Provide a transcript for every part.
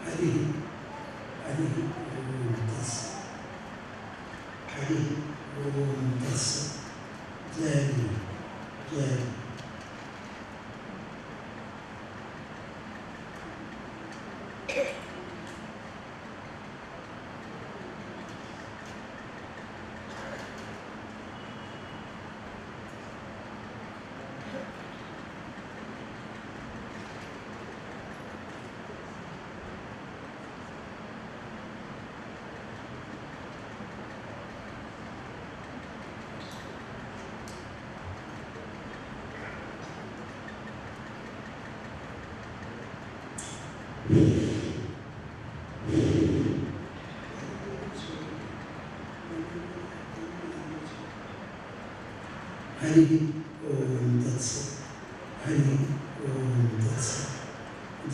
ഹരി ഹരി ഓം തസ് ഹരി ഓം തസ് ജയ ഗുരു ജയ ഗുരു. ഹരി ഓം തത്സ ഹരി ഓം തത്സ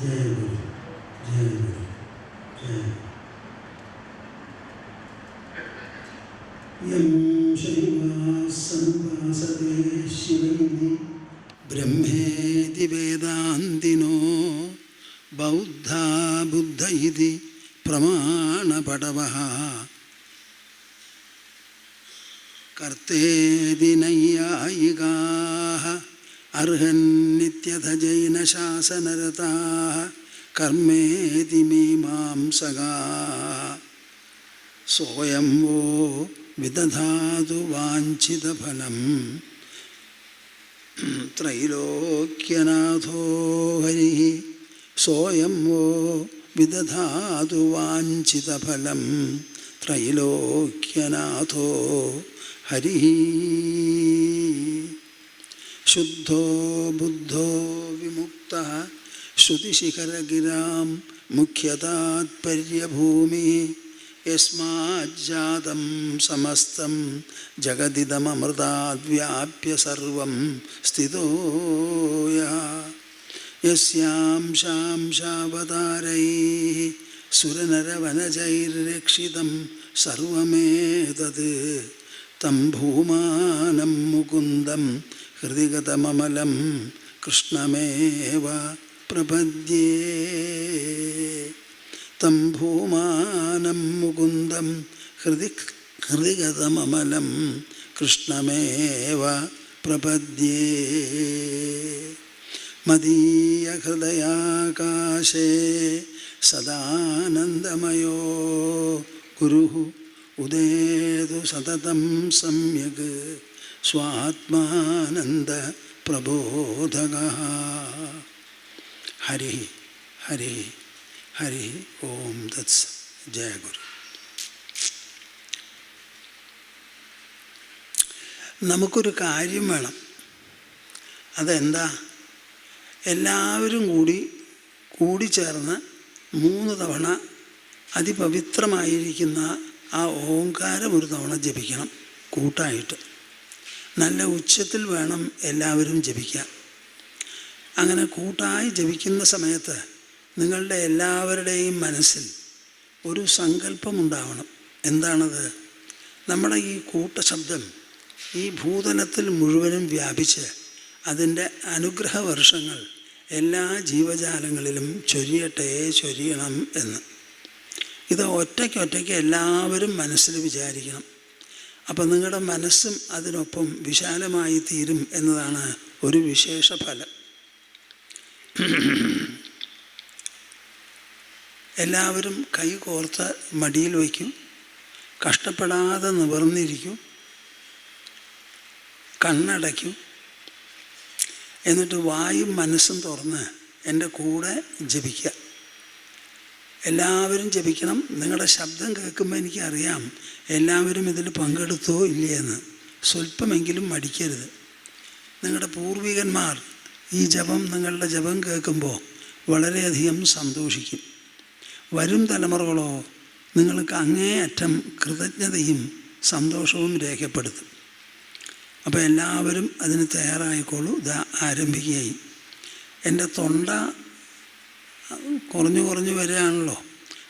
ജയ ഗുരു ജയ ഗുരു ജയ. യം ശ്രീനിവാസേ ശിവൈതി ബ്രഹ്മേതി വേദാന്തിനോ ബൗദ്ധാ ബുദ്ധ ഇതി പ്രമാണപടവഃ കർത്തേതി നൈയായികാഃ അർഹന്നിത്യഥ ജൈനശാസനരതാഃ കർമ്മേതി മീമാംസകാഃ സോയം വോ വിദധാതു വാഞ്ചിതഫലം ത്രൈലോക്യനാഥോ ഹരിഃ സോയം വോ വിദധാതു വാഞ്ചിതഫലം ത്രൈലോക്യനാഥോ ഹരിഃ. ശുദ്ധോ ബുദ്ധോ വിമുക്തഃ ശ്രുതിശിഖരഗിരാം മുഖ്യതാത്പര്യഭൂമിഃ യസ്മാജ്ജാതം സമസ്തം ജഗദിദമമൃതാദ്വ്യാപ്യ സർവം സ്ഥിതോ യഃ യസ്യാം ശാംശാവതാരൈഃ സുരനരവനജൈർരക്ഷിതം സർവമേതത് തം ഭൂമാനം മുകുന്ദം ഹൃദിഗതമമലം കൃഷ്ണമേവ പ്രപദ്യേ. തം ഭൂമാനം മുകുന്ദം ഹൃദിഗതമമലം കൃഷ്ണമേവ പ്രപദ്യേ. മദീയഹൃദയാകാശേ സദാനന്ദമയോ ഗുരുഃ ഉദേതു സതതം സമ്യക് സ്വാത്മാനന്ദ പ്രബോധകഃ. ഹരി ഹരി ഹരി ഓം തത്സ ജയ ഗുരു. നമുക്കൊരു കാര്യം വേണം. അതെന്താ? എല്ലാവരും കൂടിച്ചേർന്ന് 3 തവണ അതിപവിത്രമായിരിക്കുന്ന ആ ഓംകാരം ഒരു തവണ ജപിക്കണം. കൂട്ടായിട്ട് നല്ല ഉച്ചത്തിൽ വേണം എല്ലാവരും ജപിക്കാൻ. അങ്ങനെ കൂട്ടായി ജപിക്കുന്ന സമയത്ത് നിങ്ങളുടെ എല്ലാവരുടെയും മനസ്സിൽ ഒരു സങ്കല്പമുണ്ടാവണം. എന്താണത്? നമ്മുടെ ഈ കൂട്ടശബ്ദം ഈ ഭൂതലത്തിൽ മുഴുവനും വ്യാപിച്ച് അതിൻ്റെ അനുഗ്രഹ വർഷങ്ങൾ എല്ലാ ജീവജാലങ്ങളിലും ചൊരിയണം എന്ന്. ഇത് ഒറ്റയ്ക്കൊറ്റയ്ക്ക് എല്ലാവരും മനസ്സിൽ വിചാരിക്കണം. അപ്പം നിങ്ങളുടെ മനസ്സും അതിനൊപ്പം വിശാലമായി തീരും എന്നതാണ് ഒരു വിശേഷ ഫലം. എല്ലാവരും കൈ കോർത്ത് മടിയിൽ വയ്ക്കും. കഷ്ടപ്പെടാതെ നിവർന്നിരിക്കും. കണ്ണടയ്ക്കും. എന്നിട്ട് വായും മനസ്സും തുറന്ന് എൻ്റെ കൂടെ ജപിക്കുക. എല്ലാവരും ജപിക്കണം. നിങ്ങളുടെ ശബ്ദം കേൾക്കുമ്പോൾ എനിക്കറിയാം എല്ലാവരും ഇതിൽ പങ്കെടുത്തോ ഇല്ലയെന്ന്. സ്വല്പമെങ്കിലും മടിക്കരുത്. നിങ്ങളുടെ പൂർവികന്മാർ ഈ ജപം, നിങ്ങളുടെ ജപം കേൾക്കുമ്പോൾ വളരെയധികം സന്തോഷിക്കും. വരും തലമുറകളോ നിങ്ങൾക്ക് അങ്ങേയറ്റം കൃതജ്ഞതയും സന്തോഷവും രേഖപ്പെടുത്തും. അപ്പോൾ എല്ലാവരും അതിന് തയ്യാറായിക്കോളൂ. ഇതാ ആരംഭിക്കുകയായി. എൻ്റെ തൊണ്ട കുറഞ്ഞു വരികയാണല്ലോ.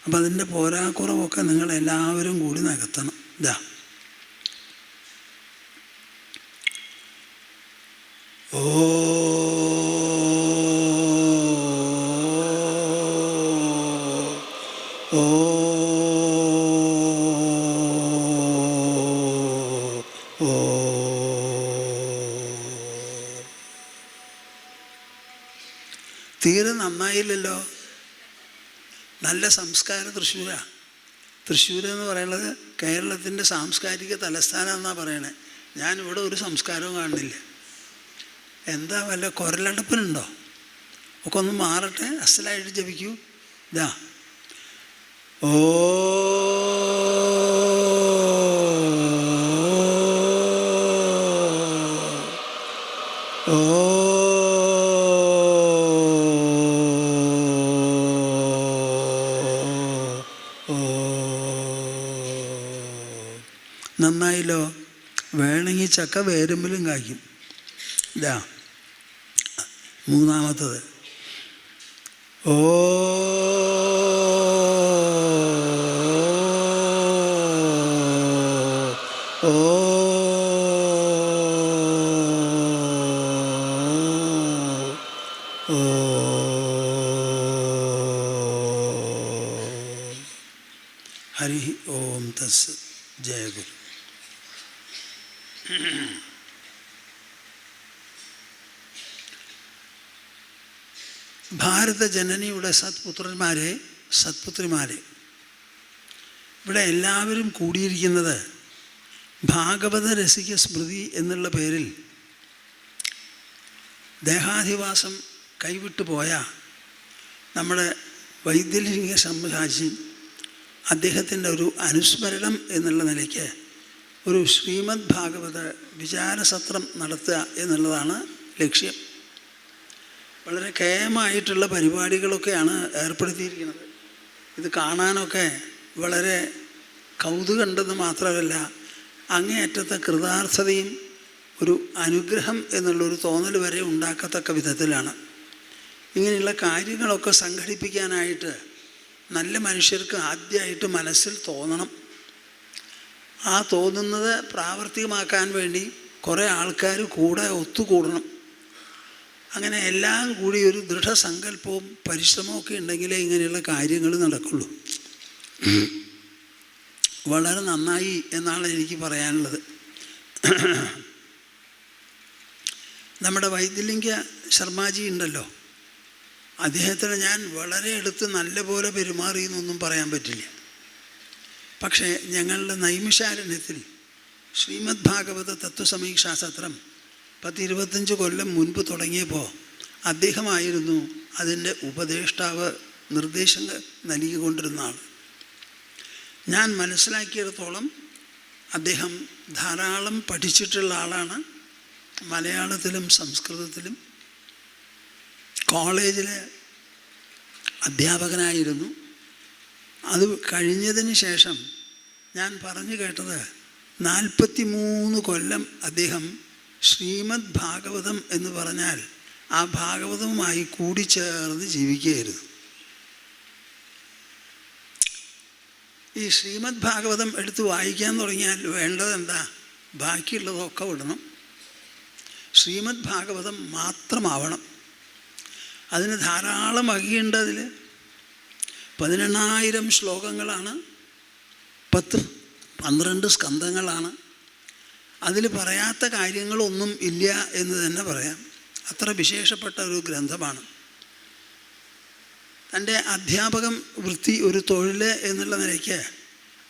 അപ്പം അതിൻ്റെ പോരാക്കുറവൊക്കെ നിങ്ങളെല്ലാവരും കൂടി നികത്തണം. ഇതാ ഓ ഓ ഓ തീരെ നന്നായില്ലല്ലോ. നല്ല സംസ്കാര തൃശ്ശൂരാണ്. തൃശ്ശൂർ എന്ന് പറയുന്നത് കേരളത്തിൻ്റെ സാംസ്കാരിക തലസ്ഥാനം എന്നാണ് പറയണേ. ഞാനിവിടെ ഒരു സംസ്കാരവും കാണുന്നില്ല. എന്താ വല്ല കുരലടപ്പിനുണ്ടോ? ഒക്കെ ഒന്ന് മാറട്ടെ, അസലായിട്ട് ജപിക്കൂ. ഇതാ ഓ ഓ നന്നായില്ലോ. വേണമെങ്കിൽ ചക്ക വേരുമ്പിലും കായ്ക്കും. ഇതാ മൂന്നാമത്തത് ഓ ഓ ഓ ഹരി ഓം തസ്സത്. ജയ ഗുരു. ഭാരത ജനനിയുടെ സത്പുത്രന്മാരെ, സത്പുത്രിമാരെ, ഇവിടെ എല്ലാവരും കൂടിയിരിക്കുന്നത് ഭാഗവത രസിക സ്മൃതി എന്നുള്ള പേരിൽ ദേഹാധിവാസം കൈവിട്ടു പോയ നമ്മുടെ വൈദ്യലിംഗ സംസാരിച്ച് അദ്ദേഹത്തിൻ്റെ ഒരു അനുസ്മരണം എന്നുള്ള നിലയ്ക്ക് ഒരു ശ്രീമദ് ഭാഗവത വിചാരസത്രം നടത്തുക എന്നുള്ളതാണ് ലക്ഷ്യം. വളരെ കേമായിട്ടുള്ള പരിപാടികളൊക്കെയാണ് ഏർപ്പെടുത്തിയിരിക്കുന്നത്. ഇത് കാണാനൊക്കെ വളരെ കൗതുകമുണ്ടെന്ന് മാത്രമല്ല, അങ്ങേയറ്റത്തെ കൃതാർത്ഥതയും ഒരു അനുഗ്രഹം എന്നുള്ളൊരു തോന്നൽ വരെ ഉണ്ടാക്കത്തക്ക വിധത്തിലാണ്. ഇങ്ങനെയുള്ള കാര്യങ്ങളൊക്കെ സംഘടിപ്പിക്കാനായിട്ട് നല്ല മനുഷ്യർക്ക് ആദ്യമായിട്ട് മനസ്സിൽ തോന്നണം. ആ തോന്നുന്നത് പ്രാവർത്തികമാക്കാൻ വേണ്ടി കുറേ ആൾക്കാർ കൂടെ ഒത്തുകൂടണം. അങ്ങനെ എല്ലാം കൂടി ഒരു ദൃഢസങ്കല്പവും പരിശ്രമമൊക്കെ ഉണ്ടെങ്കിലേ ഇങ്ങനെയുള്ള കാര്യങ്ങൾ നടക്കുള്ളൂ. വളരെ നന്നായി എന്നാണ് എനിക്ക് പറയാനുള്ളത്. നമ്മുടെ വൈദ്യലിംഗ ശർമാജി ഉണ്ടല്ലോ, അദ്ദേഹത്തിന് ഞാൻ വളരെ അടുത്ത് നല്ലപോലെ പെരുമാറി എന്നൊന്നും പറയാൻ പറ്റില്ല. പക്ഷേ ഞങ്ങളുടെ നൈമിഷാരണ്യത്തിൽ ശ്രീമദ് ഭാഗവത തത്വസമീക്ഷാസത്രം 10-25 കൊല്ലം മുൻപ് തുടങ്ങിയപ്പോൾ അദ്ദേഹമായിരുന്നു അതിൻ്റെ ഉപദേഷ്ടാവ്, നിർദ്ദേശങ്ങൾ നൽകിക്കൊണ്ടിരുന്ന ആൾ. ഞാൻ മനസ്സിലാക്കിയിടത്തോളം അദ്ദേഹം ധാരാളം പഠിച്ചിട്ടുള്ള ആളാണ്. മലയാളത്തിലും സംസ്കൃതത്തിലും കോളേജിലെ അധ്യാപകനായിരുന്നു. അത് കഴിഞ്ഞതിന് ശേഷം ഞാൻ പറഞ്ഞു കേട്ടത് 43 കൊല്ലം അദ്ദേഹം ശ്രീമദ് ഭാഗവതം എന്ന് പറഞ്ഞാൽ ആ ഭാഗവതവുമായി കൂടിച്ചേർന്ന് ജീവിക്കുകയായിരുന്നു. ഈ ശ്രീമദ് ഭാഗവതം എടുത്ത് വായിക്കാൻ തുടങ്ങിയാൽ വേണ്ടത് എന്താ? ബാക്കിയുള്ളതൊക്കെ വിടണം. ശ്രീമദ് ഭാഗവതം മാത്രമാവണം. അതിന് ധാരാളം വകയുണ്ട്. അതിൽ 18,000 ശ്ലോകങ്ങളാണ്, 10-12 സ്കന്ധങ്ങളാണ്. അതിൽ പറയാത്ത കാര്യങ്ങളൊന്നും ഇല്ല എന്ന് തന്നെ പറയാം. അത്ര വിശേഷപ്പെട്ട ഒരു ഗ്രന്ഥമാണ്. തൻ്റെ അധ്യാപകം വൃത്തി ഒരു തൊഴിൽ എന്നുള്ള നിലയ്ക്ക്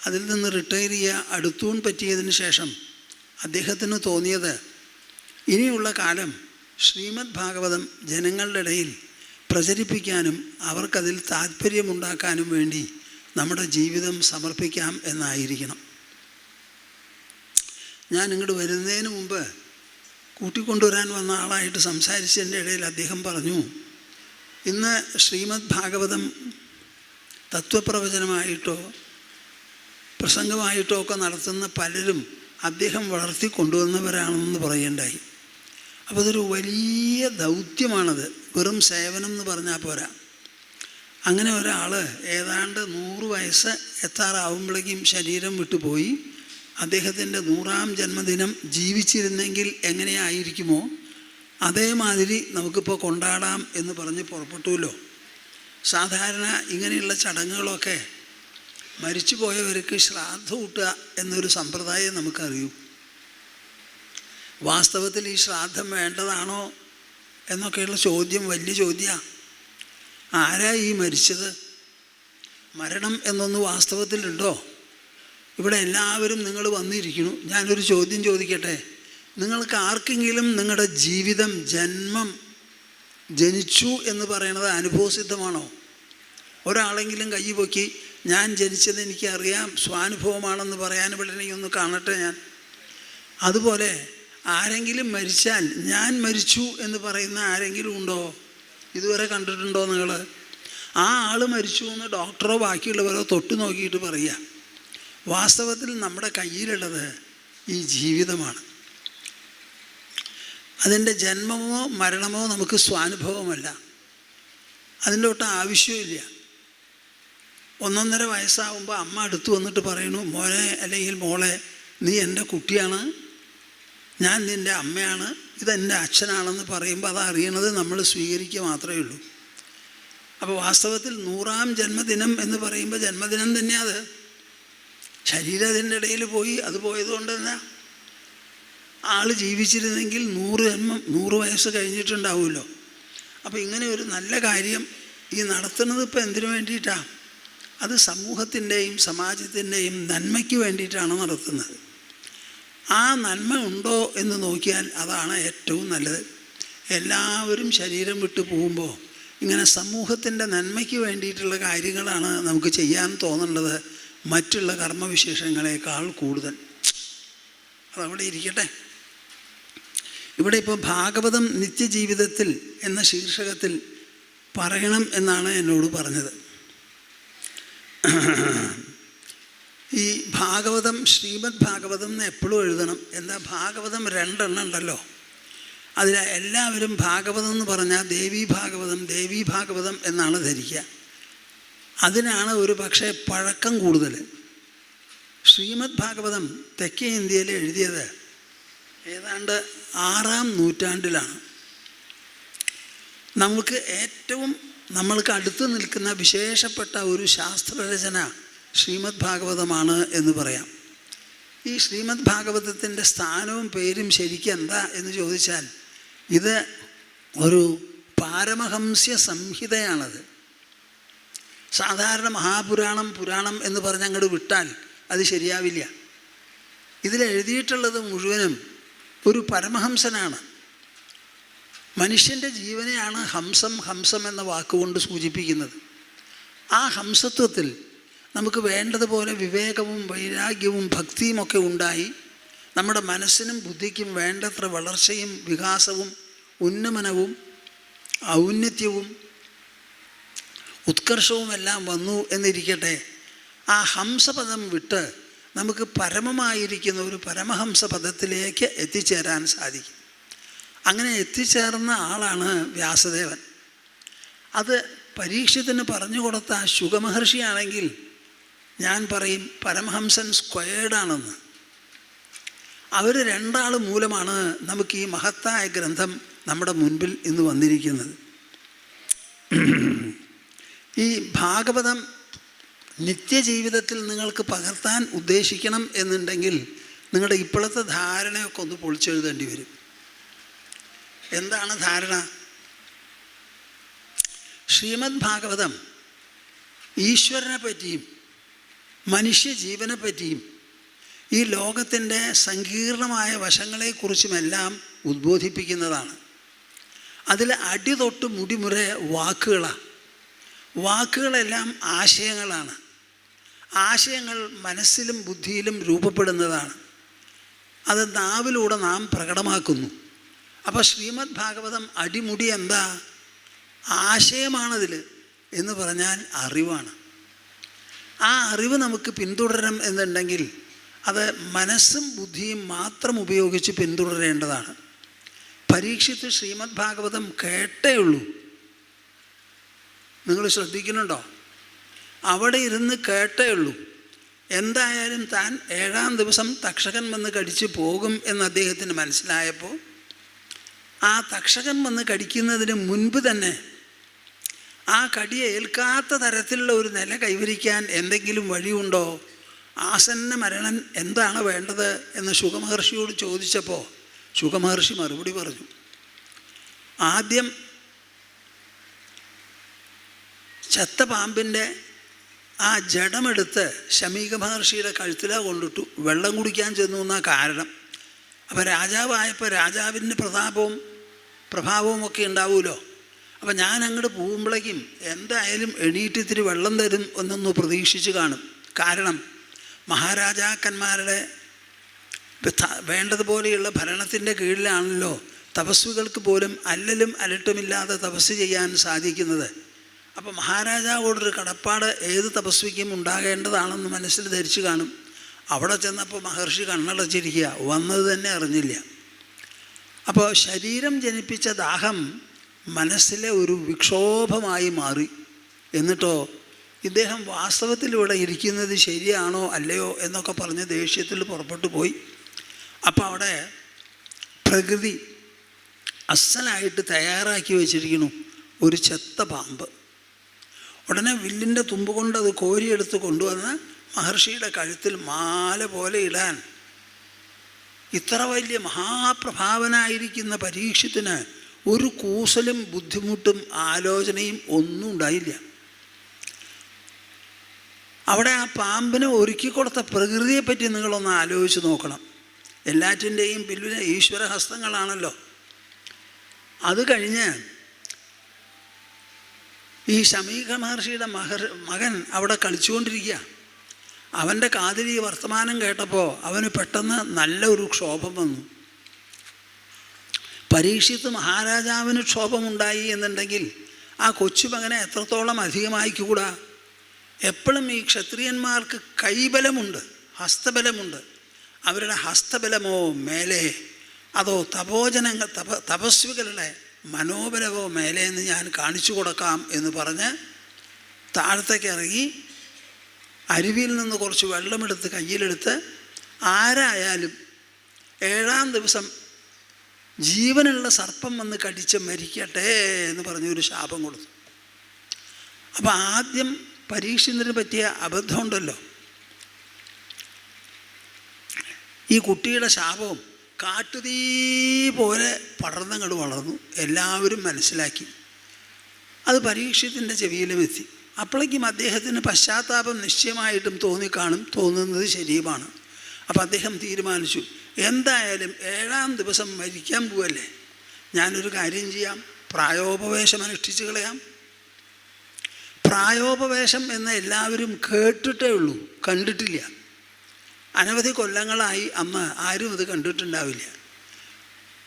അതിൽ നിന്ന് റിട്ടയർ ചെയ്യുക അടുത്തൂൺ പറ്റിയതിന് ശേഷം അദ്ദേഹത്തിന് തോന്നിയത് ഇനിയുള്ള കാലം ശ്രീമദ് ഭാഗവതം ജനങ്ങളുടെ ഇടയിൽ പ്രചരിപ്പിക്കാനും അവർക്കതിൽ താല്പര്യമുണ്ടാക്കാനും വേണ്ടി നമ്മുടെ ജീവിതം സമർപ്പിക്കാം എന്നായിരിക്കണം. ഞാൻ ഇങ്ങോട്ട് വരുന്നതിന് മുമ്പ് കൂട്ടിക്കൊണ്ടുവരാൻ വന്ന ആളായിട്ട് സംസാരിച്ചതിൻ്റെ ഇടയിൽ അദ്ദേഹം പറഞ്ഞു, ഇന്ന് ശ്രീമദ് ഭാഗവതം തത്വപ്രവചനമായിട്ടോ പ്രസംഗമായിട്ടോ ഒക്കെ നടത്തുന്ന പലരും അദ്ദേഹം വളർത്തിക്കൊണ്ടുവന്നവരാണെന്ന് പറയേണ്ടായി. അപ്പോൾ അതൊരു വലിയ ദൗത്യമാണത്. വെറും സേവനം എന്ന് പറഞ്ഞാൽ പോരാ. അങ്ങനെ ഒരാൾ ഏതാണ്ട് 100 വയസ്സ് എത്താറാവുമ്പോഴേക്കും ശരീരം വിട്ടുപോയി അദ്ദേഹത്തിൻ്റെ 100ാം ജന്മദിനം ജീവിച്ചിരുന്നെങ്കിൽ എങ്ങനെയായിരിക്കുമോ അതേമാതിരി നമുക്കിപ്പോൾ കൊണ്ടാടാം എന്ന് പറഞ്ഞ് പുറപ്പെട്ടുല്ലോ. സാധാരണ ഇങ്ങനെയുള്ള ചടങ്ങുകളൊക്കെ മരിച്ചു പോയവർക്ക് ശ്രാദ്ധം ഊട്ടുക എന്നൊരു സമ്പ്രദായം നമുക്കറിയൂ. വാസ്തവത്തിൽ ഈ ശ്രാദ്ധം വേണ്ടതാണോ എന്നൊക്കെയുള്ള ചോദ്യം വലിയ ചോദ്യമാണ്. ആരാ ഈ മരിച്ചത്? മരണം എന്നൊന്ന് വാസ്തവത്തിലുണ്ടോ? ഇവിടെ എല്ലാവരും നിങ്ങൾ വന്നിരിക്കുന്നു. ഞാനൊരു ചോദ്യം ചോദിക്കട്ടെ. നിങ്ങൾക്ക് ആർക്കെങ്കിലും നിങ്ങളുടെ ജീവിതം, ജന്മം, ജനിച്ചു എന്ന് പറയുന്നത് അനുഭവസിദ്ധമാണോ? ഒരാളെങ്കിലും കൈ പൊക്കി ഞാൻ ജനിച്ചത് എനിക്കറിയാം, സ്വാനുഭവമാണെന്ന് പറയാൻ ഇവിടെ ഒന്ന് കാണട്ടെ ഞാൻ. അതുപോലെ ആരെങ്കിലും മരിച്ചാൽ ഞാൻ മരിച്ചു എന്ന് പറയുന്ന ആരെങ്കിലും ഉണ്ടോ? ഇതുവരെ കണ്ടിട്ടുണ്ടോ നിങ്ങൾ? ആ ആൾ മരിച്ചു എന്ന് ഡോക്ടറോ ബാക്കിയുള്ളവരോ തൊട്ട് നോക്കിയിട്ട് പറയുക. വാസ്തവത്തിൽ നമ്മുടെ കയ്യിലുള്ളത് ഈ ജീവിതമാണ്. അതിൻ്റെ ജന്മമോ മരണമോ നമുക്ക് സ്വാനുഭവമല്ല. അതിൻ്റെ ഒട്ടും ആവശ്യമില്ല. 1.5 വയസ്സാകുമ്പോൾ അമ്മ അടുത്ത് വന്നിട്ട് പറയണു, മോനെ അല്ലെങ്കിൽ മോളെ, നീ എൻ്റെ കുട്ടിയാണ്, ഞാൻ നിൻ്റെ അമ്മയാണ്, ഇതെൻ്റെ അച്ഛനാണെന്ന് പറയുമ്പോൾ അത് അറിയണത് നമ്മൾ സ്വീകരിക്കുക മാത്രമേ ഉള്ളൂ. അപ്പോൾ വാസ്തവത്തിൽ 100ാം ജന്മദിനം എന്ന് പറയുമ്പോൾ ജന്മദിനം തന്നെയാണ് അത്. ശരീരം അതിൻ്റെ ഇടയിൽ പോയി. അത് പോയതുകൊണ്ട് തന്നെ ആൾ ജീവിച്ചിരുന്നെങ്കിൽ 100 വയസ്സ് കഴിഞ്ഞിട്ടുണ്ടാവുമല്ലോ. അപ്പോൾ ഇങ്ങനെ ഒരു നല്ല കാര്യം ഈ നടത്തുന്നത് ഇപ്പോൾ എന്തിനു വേണ്ടിയിട്ടാണ്? അത് സമൂഹത്തിൻ്റെയും സമാജത്തിൻ്റെയും നന്മയ്ക്ക് വേണ്ടിയിട്ടാണ് നടത്തുന്നത്. ആ നന്മ ഉണ്ടോ എന്ന് നോക്കിയാൽ അതാണ് ഏറ്റവും നല്ലത്. എല്ലാവരും ശരീരം വിട്ടു പോകുമ്പോൾ ഇങ്ങനെ സമൂഹത്തിൻ്റെ നന്മയ്ക്ക് വേണ്ടിയിട്ടുള്ള കാര്യങ്ങളാണ് നമുക്ക് ചെയ്യാൻ തോന്നുന്നത്, മറ്റുള്ള കർമ്മവിശേഷങ്ങളെക്കാൾ കൂടുതൽ. അതവിടെ ഇരിക്കട്ടെ. ഇവിടെ ഇപ്പോൾ ഭാഗവതം നിത്യജീവിതത്തിൽ എന്ന ശീർഷകത്തിൽ പറയണം എന്നാണ് എന്നോട് പറഞ്ഞത്. ഈ ഭാഗവതം, ശ്രീമദ് ഭാഗവതം എന്ന് എപ്പോഴും എഴുതണം. എന്താ, ഭാഗവതം 2 ഉണ്ടല്ലോ. അതിൽ എല്ലാവരും ഭാഗവതം എന്ന് പറഞ്ഞാൽ ദേവീ ഭാഗവതം എന്നാണ് ധരിക്കുക. അതിനാണ് ഒരു പക്ഷേ പഴക്കം കൂടുതൽ. ശ്രീമദ് ഭാഗവതം തെക്കേ ഇന്ത്യയിൽ എഴുതിയത് ഏതാണ്ട് 6ാം നൂറ്റാണ്ടിലാണ്. നമുക്ക് ഏറ്റവും നമ്മൾക്ക് അടുത്ത് നിൽക്കുന്ന വിശേഷപ്പെട്ട ഒരു ശാസ്ത്രരചന ശ്രീമദ് ഭാഗവതമാണ് എന്ന് പറയാം. ഈ ശ്രീമദ് ഭാഗവതത്തിൻ്റെ സ്ഥാനവും പേരും ശരിക്കും എന്താ എന്ന് ചോദിച്ചാൽ, ഇത് ഒരു പാരമഹംസ്യ സംഹിതയാണത്. സാധാരണ പുരാണം എന്ന് പറഞ്ഞ് അങ്ങോട്ട് വിട്ടാൽ അത് ശരിയാവില്ല. ഇതിലെഴുതിയിട്ടുള്ളത് മുഴുവനും ഒരു പരമഹംസനാണ്. മനുഷ്യൻ്റെ ജീവനെയാണ് ഹംസം എന്ന വാക്കുകൊണ്ട് സൂചിപ്പിക്കുന്നത്. ആ ഹംസത്വത്തിൽ നമുക്ക് വേണ്ടതുപോലെ വിവേകവും വൈരാഗ്യവും ഭക്തിയുമൊക്കെ ഉണ്ടായി നമ്മുടെ മനസ്സിനും ബുദ്ധിക്കും വേണ്ടത്ര വളർച്ചയും വികാസവും ഉന്നമനവും ഔന്നത്യവും ഉത്കർഷവുമെല്ലാം വന്നു എന്നിരിക്കട്ടെ. ആ ഹംസപദം വിട്ട് നമുക്ക് പരമമായിരിക്കുന്ന ഒരു പരമഹംസ പദത്തിലേക്ക് എത്തിച്ചേരാൻ സാധിക്കും. അങ്ങനെ എത്തിച്ചേർന്ന ആളാണ് വ്യാസദേവൻ. അത് പരീക്ഷത്തിന് പറഞ്ഞു കൊടുത്ത ശുഗമഹർഷിയാണെങ്കിൽ ഞാൻ പറയും പരമഹംസൻ സ്ക്വയേർഡാണെന്ന്. അവർ 2 ആൾ മൂലമാണ് നമുക്ക് ഈ മഹത്തായ ഗ്രന്ഥം നമ്മുടെ മുൻപിൽ ഇന്ന് വന്നിരിക്കുന്നത്. ഈ ഭാഗവതം നിത്യജീവിതത്തിൽ നിങ്ങൾക്ക് പകർത്താൻ ഉദ്ദേശിക്കണം എന്നുണ്ടെങ്കിൽ നിങ്ങളുടെ ഇപ്പോഴത്തെ ധാരണയൊക്കെ ഒന്ന് പൊളിച്ചെഴുതേണ്ടി വരും. എന്താണ് ധാരണ? ശ്രീമദ് ഭാഗവതം ഈശ്വരനെ പറ്റിയും മനുഷ്യജീവനെ പറ്റിയും ഈ ലോകത്തിൻ്റെ സങ്കീർണമായ വശങ്ങളെക്കുറിച്ചുമെല്ലാം ഉദ്ബോധിപ്പിക്കുന്നതാണ്. അതിൽ അടി തൊട്ട് മുടിമുറെ വാക്കുകളാണ്. വാക്കുകളെല്ലാം ആശയങ്ങളാണ്. ആശയങ്ങൾ മനസ്സിലും ബുദ്ധിയിലും രൂപപ്പെടുന്നതാണ്. അത് നാവിലൂടെ നാം പ്രകടമാക്കുന്നു. അപ്പോൾ ശ്രീമദ് ഭാഗവതം അടിമുടി എന്താ? ആശയമാണതിൽ എന്ന് പറഞ്ഞാൽ അറിവാണ്. ആ അറിവ് നമുക്ക് പിന്തുടരണം എന്നുണ്ടെങ്കിൽ അത് മനസ്സും ബുദ്ധിയും മാത്രം ഉപയോഗിച്ച് പിന്തുടരേണ്ടതാണ്. പരീക്ഷിച്ച് ശ്രീമദ് ഭാഗവതം കേട്ടേ ഉള്ളൂ. നിങ്ങൾ ശ്രദ്ധിക്കുന്നുണ്ടോ? അവിടെ ഇരുന്ന് കേട്ടേ ഉള്ളൂ. എന്തായാലും താൻ 7ാം ദിവസം തക്ഷകൻ വന്ന് കടിച്ച് പോകും എന്ന് അദ്ദേഹത്തിന് മനസ്സിലായപ്പോൾ ആ തക്ഷകൻ വന്ന് കടിക്കുന്നതിന് മുൻപ് തന്നെ ആ കടി ഏൽക്കാത്ത തരത്തിലുള്ള ഒരു നില കൈവരിക്കാൻ എന്തെങ്കിലും വഴിയുണ്ടോ? ആസന്ന മരണം എന്താണ് വേണ്ടത് എന്ന് ശുകമഹർഷിയോട് ചോദിച്ചപ്പോൾ ശുകമഹർഷി മറുപടി പറഞ്ഞു. ആദ്യം ചത്ത പാമ്പിൻ്റെ ആ ജഡമെടുത്ത് ശമീക മഹർഷിയുടെ കഴുത്തിലാണ് കൊണ്ടിട്ടു. വെള്ളം കുടിക്കാൻ ചെന്നു എന്നാണ് കാരണം. അപ്പോൾ രാജാവായപ്പോൾ രാജാവിൻ്റെ പ്രഭാവവും ഒക്കെ ഉണ്ടാവുമല്ലോ. അപ്പം ഞാൻ അങ്ങോട്ട് പോകുമ്പോഴേക്കും എന്തായാലും എണീറ്റ് ഇത്തിരി വെള്ളം തരും എന്നൊന്ന് പ്രതീക്ഷിച്ച് കാണും. കാരണം മഹാരാജാക്കന്മാരുടെ വേണ്ടതുപോലെയുള്ള ഭരണത്തിൻ്റെ കീഴിലാണല്ലോ തപസ്വികൾക്ക് പോലും അല്ലലും അലട്ടുമില്ലാതെ തപസ് ചെയ്യാൻ സാധിക്കുന്നത്. അപ്പോൾ മഹാരാജാവോടൊരു കടപ്പാട് ഏത് തപസ്വിക്കും ഉണ്ടാകേണ്ടതാണെന്ന് മനസ്സിൽ ധരിച്ചു കാണും. അവിടെ ചെന്നപ്പോൾ മഹർഷി കണ്ണടച്ചിരിക്കുക, വന്നത് തന്നെ അറിഞ്ഞില്ല. അപ്പോൾ ശരീരം ജനിപ്പിച്ച ദാഹം മനസ്സിലെ ഒരു വിക്ഷോഭമായി മാറി. എന്നിട്ടോ ഇദ്ദേഹം വാസ്തവത്തിൽ ഇവിടെ ഇരിക്കുന്നത് ശരിയാണോ അല്ലയോ എന്നൊക്കെ പറഞ്ഞ് ദേഷ്യത്തിൽ പുറപ്പെട്ടു പോയി. അപ്പോൾ അവിടെ പ്രകൃതി അസലായിട്ട് തയ്യാറാക്കി വെച്ചിരിക്കുന്നു ഒരു ചെത്ത പാമ്പ്. ഉടനെ വില്ലിൻ്റെ തുമ്പ് കൊണ്ട് അത് കോരിയെടുത്ത് കൊണ്ടുവന്ന് മഹർഷിയുടെ കഴുത്തിൽ മാല പോലെ ഇടാൻ ഇത്ര വലിയ മഹാപ്രഭാവനായിരിക്കുന്ന പരീക്ഷത്തിന് ഒരു കൂസലും ബുദ്ധിമുട്ടും ആലോചനയും ഒന്നും ഉണ്ടായില്ല. അവിടെ ആ പാമ്പിനെ ഒരുക്കി കൊടുത്ത പ്രകൃതിയെപ്പറ്റി നിങ്ങളൊന്ന് ആലോചിച്ച് നോക്കണം. എല്ലാറ്റിൻ്റെയും പിന്നിലെ ഈശ്വരഹസ്തങ്ങളാണല്ലോ. അത് കഴിഞ്ഞ് ഈ ശമീക മഹർഷിയുടെ മകൻ അവിടെ കളിച്ചുകൊണ്ടിരിക്കുക. അവൻ്റെ കാതിൽ ഈ വർത്തമാനം കേട്ടപ്പോൾ അവന് പെട്ടെന്ന് നല്ലൊരു ക്ഷോഭം വന്നു. പരീക്ഷിത്ത് മഹാരാജാവിന് ക്ഷോഭമുണ്ടായി എന്നുണ്ടെങ്കിൽ ആ കൊച്ചുമകനെ എത്രത്തോളം അധികമായിക്കൂടാ. എപ്പോഴും ഈ ക്ഷത്രിയന്മാർക്ക് കൈബലമുണ്ട്, ഹസ്തബലമുണ്ട്. അവരുടെ ഹസ്തബലമോ മേലെ, അതോ തപസ്വികളുടെ മനോബലമോ മേലെ എന്ന് ഞാൻ കാണിച്ചു കൊടുക്കാം എന്ന് പറഞ്ഞ് താഴത്തേക്ക് ഇറങ്ങി അരുവിയിൽ നിന്ന് കുറച്ച് വെള്ളമെടുത്ത് കയ്യിലെടുത്ത് ആരായാലും 7-ാം ദിവസം ജീവനുള്ള സർപ്പം വന്ന് കടിച്ച് മരിക്കട്ടെ എന്ന് പറഞ്ഞൊരു ശാപം കൊടുത്തു. അപ്പം ആദ്യം പരീക്ഷണത്തിന് പറ്റിയ അബദ്ധമുണ്ടല്ലോ. ഈ കുട്ടിയുടെ ശാപവും കാട്ടുതീ പോലെ പടർന്നങ്ങോട്ട് വളർന്നു. എല്ലാവരും മനസ്സിലാക്കി. അത് പരീക്ഷത്തിൻ്റെ ചെവിയിലും എത്തി. അപ്പോഴേക്കും അദ്ദേഹത്തിന് പശ്ചാത്താപം നിശ്ചയമായിട്ടും തോന്നിക്കാണും, തോന്നുന്നത് ശരിയുമാണ്. അപ്പം അദ്ദേഹം തീരുമാനിച്ചു, എന്തായാലും 7-ാം ദിവസം മരിക്കാൻ പോവല്ലേ, ഞാനൊരു കാര്യം ചെയ്യാം, പ്രായോപവേശം അനുഷ്ഠിച്ച് കളയാം. പ്രായോപവേശം എന്ന് എല്ലാവരും കേട്ടിട്ടേ ഉള്ളൂ, കണ്ടിട്ടില്ല. അനവധി കൊല്ലങ്ങളായി അന്ന് ആരും ഇത് കണ്ടിട്ടുണ്ടാവില്ല.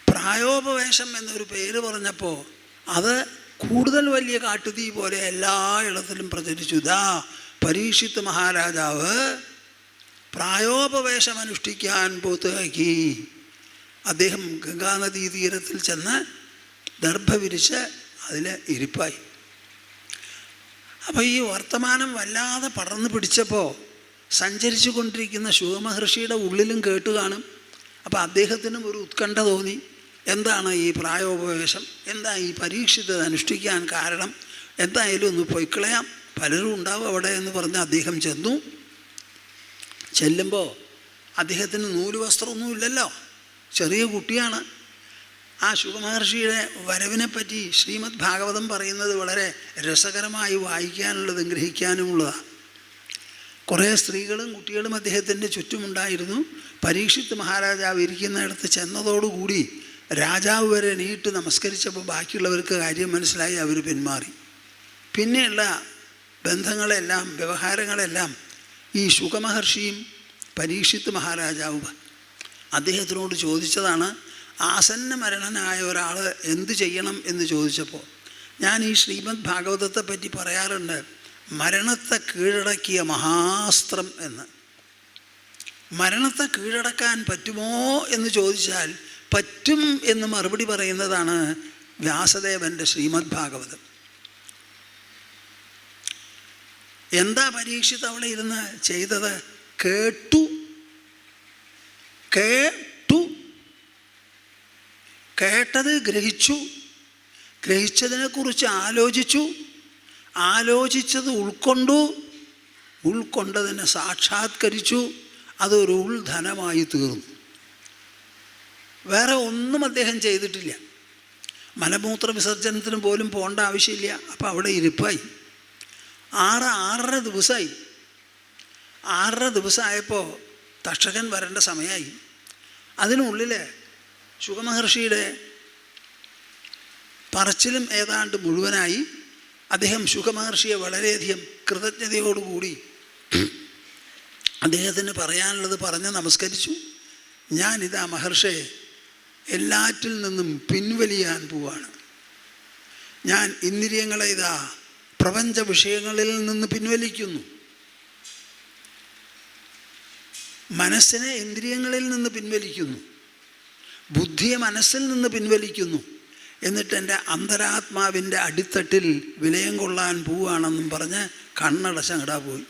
പ്രായോപവേശം എന്നൊരു പേര് പറഞ്ഞപ്പോൾ അത് കൂടുതൽ വലിയ കാട്ടുതീ പോലെ എല്ലായിടത്തിലും പ്രചരിച്ചു. ദാ പരീക്ഷിത്ത് മഹാരാജാവ് പ്രായോപവേശം അനുഷ്ഠിക്കാൻ പോത്തേക്കി. അദ്ദേഹം ഗംഗാനദീ തീരത്തിൽ ചെന്ന് ദർഭ വിരിച്ച് അതിൽ ഇരിപ്പായി. അപ്പോൾ ഈ വർത്തമാനം വല്ലാതെ പടർന്നു പിടിച്ചപ്പോൾ സഞ്ചരിച്ചു കൊണ്ടിരിക്കുന്ന ശുകമഹർഷിയുടെ ഉള്ളിലും കേട്ട് കാണും. അപ്പോൾ അദ്ദേഹത്തിനും ഒരു ഉത്കണ്ഠ തോന്നി. എന്താണ് ഈ പ്രായോപവേശം, എന്താ ഈ പരീക്ഷിതത് അനുഷ്ഠിക്കാൻ കാരണം, എന്തായാലും ഒന്ന് പൊയ്ക്കളയാം, പലരും ഉണ്ടാവും അവിടെ എന്ന് പറഞ്ഞ് അദ്ദേഹം ചെന്നു. ചെല്ലുമ്പോൾ അദ്ദേഹത്തിന് നൂല് വസ്ത്രമൊന്നുമില്ലല്ലോ, ചെറിയ കുട്ടിയാണ്. ആ ശുകമഹർഷിയുടെ വരവിനെപ്പറ്റി ശ്രീമദ് ഭാഗവതം പറയുന്നത് വളരെ രസകരമായി വായിക്കാനുള്ളതും ഗ്രഹിക്കാനുമുള്ളതാണ്. കുറേ സ്ത്രീകളും കുട്ടികളും അദ്ദേഹത്തിൻ്റെ ചുറ്റുമുണ്ടായിരുന്നു. പരീക്ഷിത്ത് മഹാരാജാവ് ഇരിക്കുന്നിടത്ത് ചെന്നതോടുകൂടി രാജാവ് വരെ നീട്ട് നമസ്കരിച്ചപ്പോൾ ബാക്കിയുള്ളവർക്ക് കാര്യം മനസ്സിലായി, അവർ പിന്മാറി. പിന്നെയുള്ള ബന്ധങ്ങളെല്ലാം, വ്യവഹാരങ്ങളെല്ലാം ഈ ശുകമഹർഷിയും പരീക്ഷിത്ത് മഹാരാജാവും അദ്ദേഹത്തിനോട് ചോദിച്ചതാണ്. ആസന്ന മരണനായ ഒരാൾ എന്തു ചെയ്യണം എന്ന് ചോദിച്ചപ്പോൾ ഞാൻ ഈ ശ്രീമദ് ഭാഗവതത്തെ പറ്റി പറയാറുണ്ട്, മരണത്തെ കീഴടക്കിയ മഹാസ്ത്രം എന്ന്. മരണത്തെ കീഴടക്കാൻ പറ്റുമോ എന്ന് ചോദിച്ചാൽ പറ്റും എന്ന് മറുപടി പറയുന്നതാണ് വ്യാസദേവൻ്റെ ശ്രീമദ് ഭാഗവതം. എന്താ പരീക്ഷിത്ത് അവിടെ ഇരുന്ന് ചെയ്തത്? കേട്ടത് ഗ്രഹിച്ചു, ഗ്രഹിച്ചതിനെക്കുറിച്ച് ആലോചിച്ചു, ആലോചിച്ചത് ഉൾക്കൊണ്ടതിനെ സാക്ഷാത്കരിച്ചു. അതൊരു ഉൾധനമായി തീർന്നു. വേറെ ഒന്നും അദ്ദേഹം ചെയ്തിട്ടില്ല. മലമൂത്ര വിസർജനത്തിന് പോലും പോകേണ്ട ആവശ്യമില്ല. അപ്പം അവിടെ ഇരിപ്പായി. 6.5 ദിവസമായി. 6.5 ദിവസമായപ്പോൾ തക്ഷകൻ വരേണ്ട സമയമായി. അതിനുള്ളിൽ ശുകമഹർഷിയുടെ പറച്ചിലും ഏതാണ്ട് മുഴുവനായി. അദ്ദേഹം ശുകമഹർഷിയെ വളരെയധികം കൃതജ്ഞതയോടുകൂടി അദ്ദേഹത്തിന് പറയാനുള്ളത് പറഞ്ഞ് നമസ്കരിച്ചു. ഞാനിതാ മഹർഷിയെ എല്ലാറ്റിൽ നിന്നും പിൻവലിയാൻ പോവാണ്. ഞാൻ ഇന്ദ്രിയങ്ങളെ ഇതാ പ്രപഞ്ച വിഷയങ്ങളിൽ നിന്ന് പിൻവലിക്കുന്നു. മനസ്സിനെ ഇന്ദ്രിയങ്ങളിൽ നിന്ന് പിൻവലിക്കുന്നു. ബുദ്ധിയെ മനസ്സിൽ നിന്ന് പിൻവലിക്കുന്നു. എന്നിട്ട് എൻ്റെ അന്തരാത്മാവിൻ്റെ അടിത്തട്ടിൽ വിലയം കൊള്ളാൻ പോവുകയാണെന്നും പറഞ്ഞ് കണ്ണടച്ചങ്ങടാ പോയി.